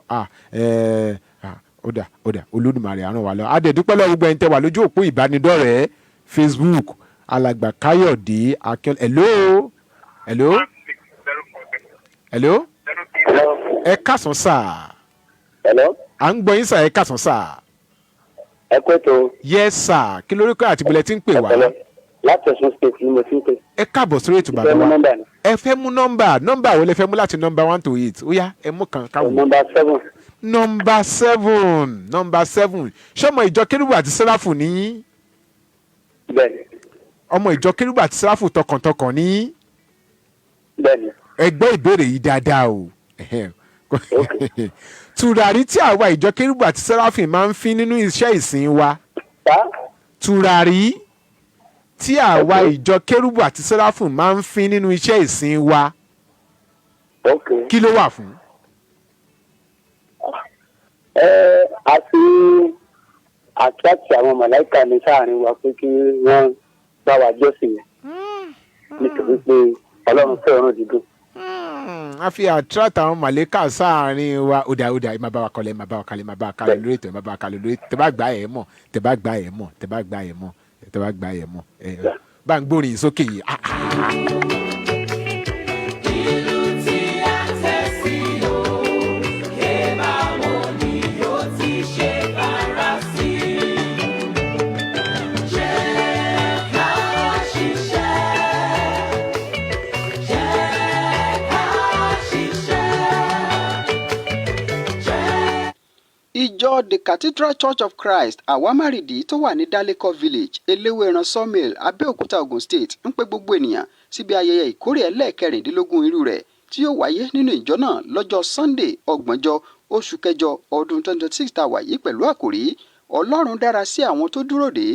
ó dà Olódùmarè á ràn wá lọ́wọ́. Adẹ̀dúpẹ́ lọ́wọ́ gbogbo ẹni tẹ́ wà lójú òpó ìbánidọ́rẹ̀ẹ́ Facebook alàgbà Káyọ̀dé Akíọ́lá. hello ẹ kásán sáà. à ń gbọ́ yín sáà ẹ kásán sáà. ẹ pẹ́ tó. yes sir kí lórúkọ àti ìbílẹ̀ tí ń pè wá. láti Ọ̀ṣun state ni mo ti ń pè. ẹ káàbọ̀ sórí ètò bàbá wa ẹ fẹ́ mú nọ́mbà wo lẹ fẹ́ mú láti nọ́mbà 1 to 8 ó yá ẹ mú kan káwọn. nọ́mbà 7 ṣọmọ ìjọ Kérúbù àti Séráfù ní. bẹ́ẹ̀ni. ọmọ ìjọ Kérúbù àti Séráfù tọkàntọkàn ní. bẹ́ẹ̀ni. ẹ gbọ́ ìbéèrè yìí dáadáa o. tùràrí tí àwa ìjọ Kérúbù àti Séráfù máa ń fín nínú iṣẹ́ ìsìn wa. tùràrí tí àwa ìjọ Kérúbù àti Séráfù máa ń fín nínú iṣẹ́ ìsìn wa. kí ló wà fún? àti àtúntì àwọn màláìka ní sáàrin wa pé kí wọ́n bá wa jọ́sìn yẹn nítorí pé ọlọ́run fẹ́ràn dídùn. a fi attract àwọn màlẹ́kà sáàrin wa ọ̀dà ẹ máa bá wa kọ́lẹ̀ ẹ máa bá wa kalẹ̀ ẹ máa bá wa kalẹ̀ lórí ètò ẹ máa bá wa kalẹ̀ lórí ètò tẹ bá gbà ẹ̀ mọ̀ tẹ bá gbà ẹ̀ mọ̀ tẹ bá gbà ẹ̀ mọ̀ tẹ bá gbà ẹ̀ mọ̀ bá ń gbórin sókè yìí. ìlú tí a tẹ̀ sí o kébà wo ni yóò ti ṣe bára sí jẹ́ ká ṣiṣẹ́ jẹ́ ká ṣiṣẹ́ jẹ́. ìjọ the cathedral church of christ àwámárìdí tó wà ní daleko village eléwéran sawmill abẹ́òkúta ogun state ń pe gbogbo ènìyàn síbi ayẹyẹ ìkórè ẹlẹ́ẹ̀kẹrìndínlógún irú rẹ̀ tí yóò wáyé nínú ìjọ náà lọ́jọ́ sunday ọgbọ̀njọ́ oṣù kẹjọ ọdún 2026 tá a wà yìí pẹ̀lú àkòrí ọlọ́run dára sí àwọn tó dúró dè.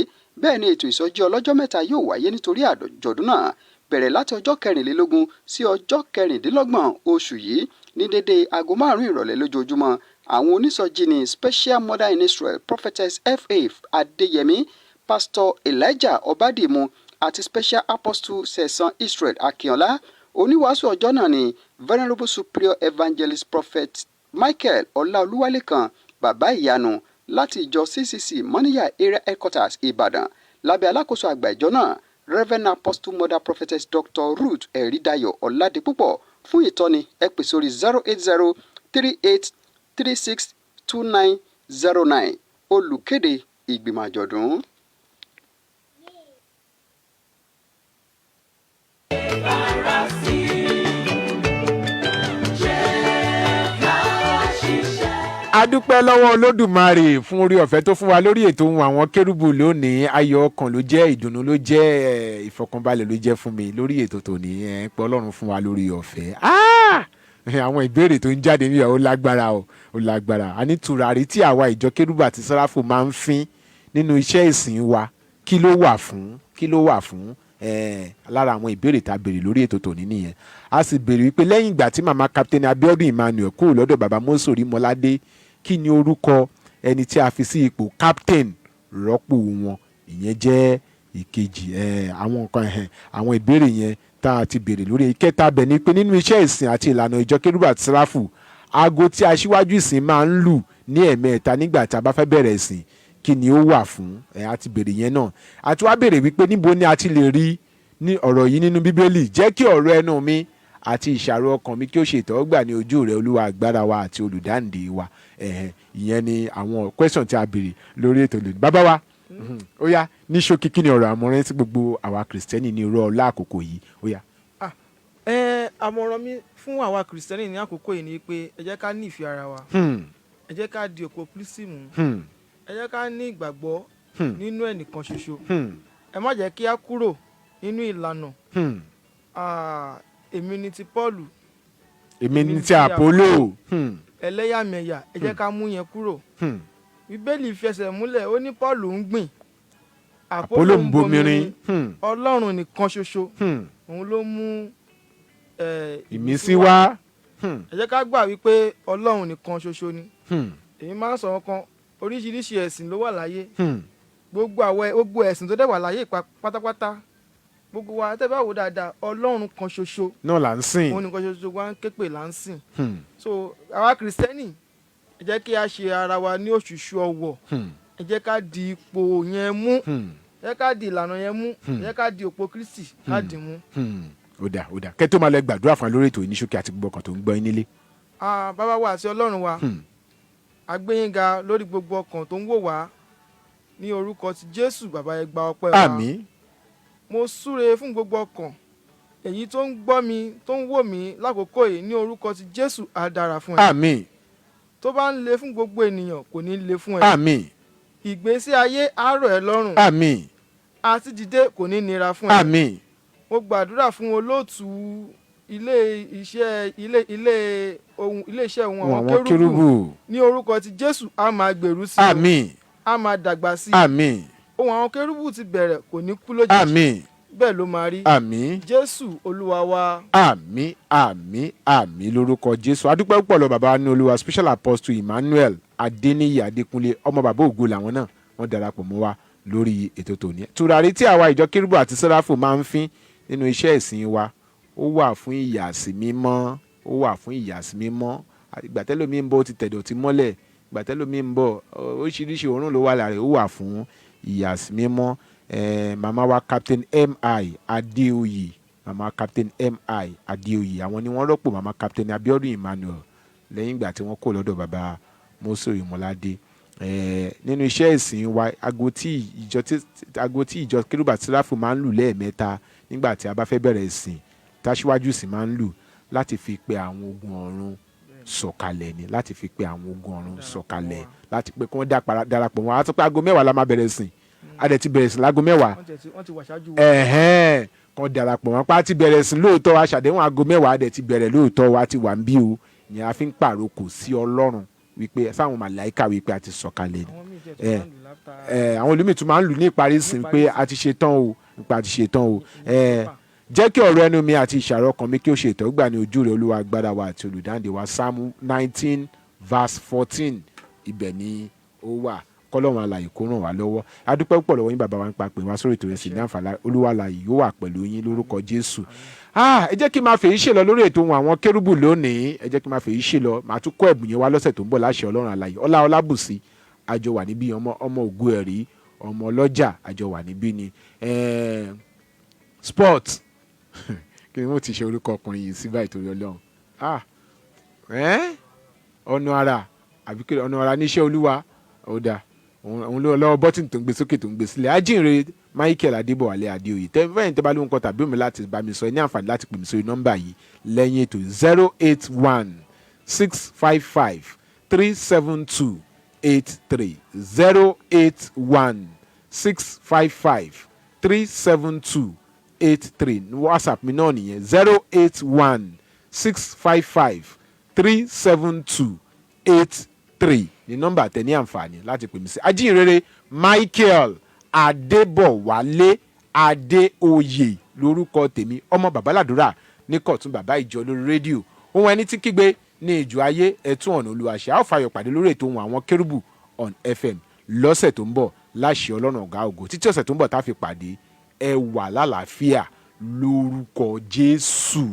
bẹ́ẹ̀ ni ètò ìsọjí ọlọ́jọ́ mẹ́ta yóò wáyé nítorí àjọ̀dún náà bẹ̀rẹ̀ láti ọjọ́ 24 sí ọjọ́ 26 oṣù yìí ní dédé aago 5 ìrọ̀lẹ́ lójoojúmọ́. àwọn onísọjí ni special mother in israel prophetess fa adéyẹmí pastor elijah ọbádìmú àti special apostle sẹ̀san israel akínọlá. oníwàásù ọjọ́ náà ni venerable superior evangelist prophet michael ọláolúwalẹ́kan bàbá ìyanu láti ìjọ ccc mọ́níyà area headquarters ìbàdàn lábẹ́ alákòóso àgbà ìjọ náà reverend apostle mother prophetess dr ruth ẹ̀rídayọ̀ ọ̀làdìpúpọ̀. fún ìtọ́ni ẹ pè sórí 08038362909 olùkéde ìgbìmọ̀ àjọ̀dún. a dúpẹ́ lọ́wọ́ olódùmarè fún orí ọ̀fẹ́ tó fún wa lórí ètò Ohun Àwọn Kérúbù lónìí. ayọ̀ ọkàn ló jẹ́, ìdùnnú ló jẹ́, ìfọkànbalẹ̀ ló jẹ́ fún mi lórí ètò tòní. pé ọlọ́run fún wa lórí ọ̀fẹ́. àwọn ìbéèrè tó ń jáde níbẹ̀ ó lágbára ó lágbára. a ní tùràrí tí àwa ìjọ Kérúbù àti Séráfù máa ń fín nínú iṣẹ́ ìsìn wa kí ló wà fún lára àwọn ìbéèrè tá a béèrè lórí ètò tòní nìyẹn. a sì béèrè wípé lẹ́yìn ìgbà tí màmá Captain Abiodun Emmanuel kúrò lọ́dọ̀ bàbá Mọ́sórí Mọ́ládé kí ni orúkọ ẹni tí a fi sí ipò captain rọ́pò wọn. ìyẹn jẹ́ ìkejì àwọn nǹkan àwọn ìbéèrè yẹn tá a ti béèrè lórí. ìkẹta bẹ̀ ni pé nínú iṣẹ́ ìsìn àti ìlànà ìjọ Kérúbù àti Séráfù aago tí aṣíwájú ìsìn máa ń lù ní ẹ̀ẹ̀mẹ́ta nígbà tí a bá fẹ́ bẹ̀rẹ̀ ìsìn kí ni ó wà fún. a ti béèrè yẹn náà. a ti wá béèrè wípé níbo ni a ti lè rí ní ọ̀rọ̀ yìí nínú Bíbélì. jẹ́ kí ọ̀rọ̀ ẹnu mi àti ìṣàrò ọkàn mi kí ó ṣe ìtẹ́wọ́gbà ní ojú rẹ Olúwa agbára wa àti olùdáǹdè wa. ìyẹn ni àwọn question tí a béèrè lórí ètò lónìí. bàbá wa ó yá ní ṣókí kí ni ọ̀rọ̀ àmọ̀ràn sí gbogbo àwa kìrìsìtẹ́nì ní irú ọlá àkókò yìí ó yá. àmọ̀ràn mi fún àwa kìrìsìtẹ́nì ní àkókò yìí ni pé ẹ jẹ́ ká ní ìfẹ́ ara wa, ẹ jẹ́ ká di òpó pírísìmù, ẹ jẹ́ ká ní ìgbàgbọ́ nínú ẹnìkan ṣoṣo, ẹ má jẹ́ kí á kúrò nínú ìlànà èmi ni ti Pọ́ọ̀lù, èmi ni ti Àpólò, ẹlẹ́yàmẹ̀yà ẹ jẹ́ ká mú yẹn kúrò. Bíbélì fẹsẹ̀ múlẹ̀ ó ní Pọ́ọ̀lù ń gbìn, Àpólò ń bomirin, Ọlọ́run nìkan ṣoṣo òun ló mú ìmísí wá. ẹ jẹ́ ká gbà wípé Ọlọ́run nìkan ṣoṣo ni. èmi máa ń sọ̀rọ̀ kan, oríṣiríṣi ẹ̀sìn ló wà láyé, gbogbo ẹ̀sìn tó dẹ̀ wà láyé pátápátá gbogbo wa tẹ́ bá wò dáadáa Ọlọ́run kan ṣoṣo náà là ń sìn, òun nìkan ṣoṣo wa ń képe là ń sìn. so àwa kìrìsìtẹ́nì ẹ jẹ́ kí a ṣe ara wa ní òṣùṣù ọwọ̀, ẹ jẹ́ ká di ipò yẹn mú, ẹ jẹ́ ká di ìlànà yẹn mú, ẹ jẹ́ ká di òpó Kristi ká dì mú. ó dà kẹ́ tó máa lọ gbàdúrà fún wa lórí ètò ìníṣókè àti gbogbo ọkàn tó ń gbọ́ yín nílé. bàbá wa àti Ọlọ́run wa a gbé yín ga lórí gbogbo ọkàn tó ń wò wá ní orúkọ ti Jésù. bàbá ẹ gba ọpẹ́ wa. àmín. mo súre fún gbogbo ọkàn èyí tó ń gbọ́ mi tó ń wò mí lákòókò yìí ní orúkọ ti Jésù á dára fún ẹ. àmín. tó bá ń le fún gbogbo ènìyàn kò ní le fún ẹ. àmín. ìgbésí ayé á rọ̀ ẹ́ lọ́rùn. àmín. àti dìde kò ní nira fún ẹ. àmín. mo gbàdúrà fún olóòtú iléeṣẹ́ Ohun Àwọn Kérúbù ní orúkọ ti Jésù á máa gbèrú sí i. àmín. á máa dàgbà sí i. àmín. Ohun Àwọn Kérúbù ti bẹ̀rẹ̀ kò ní kú lójijì. àmín. bẹ́ẹ̀ ló máa rí. àmín. Jésù Olúwa wa. àmín àmín àmín lórúkọ Jésù. adúpẹ́ púpọ̀ lọ bàbá ní Olúwa special apostle Emmanuel Adeniyi Adekunle ọmọ bàbá ògo làwọn náà wọ́n darapọ̀ mọ́ wa lórí ètò tòní. Tùràrí tí àwa ìjọ Kérúbù àti Séráfù máa ń fín nínú iṣẹ́ ìsìn wa ó wà fún ìyàsímímọ́, ó wà fún ìyàsímímọ́. Ìgbà tẹ́lòmí ń bọ̀ ó ti tẹ̀dọ̀ tí mọ́lẹ̀, ìgbà tẹ́lòmí ń bọ̀ oríṣiríṣi òórùn ló wà lára rẹ̀, ó wà fún ìyàsímímọ́. Màmá wa Captain M.I. Adeoye, màmá Captain M.I. Adeoye àwọn ni wọ́n rọ́pò màmá Captain Abiodun Emmanuel lẹ́yìn ìgbà tí wọ́n kó lọ́dọ̀ bàbá Mose Oyemolade. Nínú iṣẹ́ ìsìn wa aago tí ìjọ Kérúbù àti Séráfù máa ń lù lẹ́ẹ̀mẹ́ta nígbà tí a bá fẹ́ bẹ̀rẹ̀ ìsìn, táṣíwájú sì máa ń lù láti fi pe àwọn ogun ọ̀run sọ̀kalẹ̀ ni, láti fi pe àwọn ogun ọ̀run sọ̀kalẹ̀, láti pé kí wọ́n darapọ̀ wọn. A sọ pé aago 10 la máa bẹ̀rẹ̀ ìsìn, a dẹ̀ ti bẹ̀rẹ̀ ìsìn láago 10. wọ́n ti wà ṣáájú wa. Kan darapọ̀ wọn pa ti bẹ̀rẹ̀ ìsìn lóòótọ́, a ṣàdéhùn aago 10 a dẹ̀ ti bẹ̀rẹ̀ lóòótọ́, wa ti wà ń bí o. Ìyẹn a fi ń pàrokò sí Ọlọ́run wípé sáwọn màláíkà wípé a ti sọ̀kalẹ̀ ni. Àwọn olùmí tún máa ń lù ní ìparí ìsìn pé a ti ṣe tán o, nípa a ti ṣe tán o. Jẹ́ kí ọ̀rọ̀ ẹnu mi àti ìṣàrọ̀ ọkàn mi kí ó ṣe ìtẹ́wọ́gbà ní ojú rẹ̀ Olúwa agbára wa àti olùdáǹdè wa. Psalm 19 verse 14 ibẹ̀ ni ó wà. Kọ́lọ́run alààyè kó ràn wá lọ́wọ́. A dúpẹ́ púpọ̀ lọ́wọ́ yín bàbá wa ń pa pè wá sórí ètò ẹ̀sìn ní àǹfààní. Olúwa alààyè yóò wà pẹ̀lú yín lórúkọ Jésù. Ẹ jẹ́ kí n máa fèyí ṣe lọ lórí ètò Ohun Àwọn Kérúbù lónìí. Ẹ jẹ́ kí n máa fèyí ṣe lọ. Màá tún kó ẹ̀bùn yẹn wá lọ́sẹ̀ tó ń bọ̀ láṣẹ Ọlọ́run alààyè. Ọlábùsí àjọ wà níbí, ọmọ ògo ẹ̀rí, ọmọ ọlọ́jà àjọ wà níbí ni. Sport kí ni wọ́n ti ṣe orúkọ ọkùnrin yìí sí báyìí torí Ọlọ́run. Ọ̀nà àrà àbí kí ọ̀nà àrà níṣẹ́ Olúwa ó dáa. Òun ló lọ́wọ́ bọ́tìnì tó ń gbé sókè tó ń gbé sílẹ̀. Ajínrere Michael Adébọ̀wálé Adéoyè tẹ́fẹ̀yìn tẹ́ bá lóhun kan tàbí omi láti bá mi sọ ẹ ní àǹfààní láti pè mí sórí nọ́mbà yìí lẹ́yìn ètò 081 655 372 83 081 655 372 83 WhatsApp mi náà nìyẹn 081 655 372 83 ní nọ́mbà tẹ ní àǹfààní láti pè mí sí. Ajínrere Michael Adébọ̀wálé Adéoyè lórúkọ tèmi, ọmọ babaládùúrà ní kọ̀tún bàbá ìjọ lórí rédíò. Ohun ẹni tí kígbe ní ìjọ ayé ẹ̀tún ọ̀nà Olúwaṣẹ́. A ó fayọ̀ pàdé lórí ètò Ohun Àwọn Kérúbù on FM lọ́sẹ̀ tó ń bọ̀ láṣẹ Ọlọ́run ọ̀gá ògo. Títí ọ̀sẹ̀ tó ń bọ̀ tá a fi pàdé, ẹ wà lálàáfíà lórúkọ Jésù.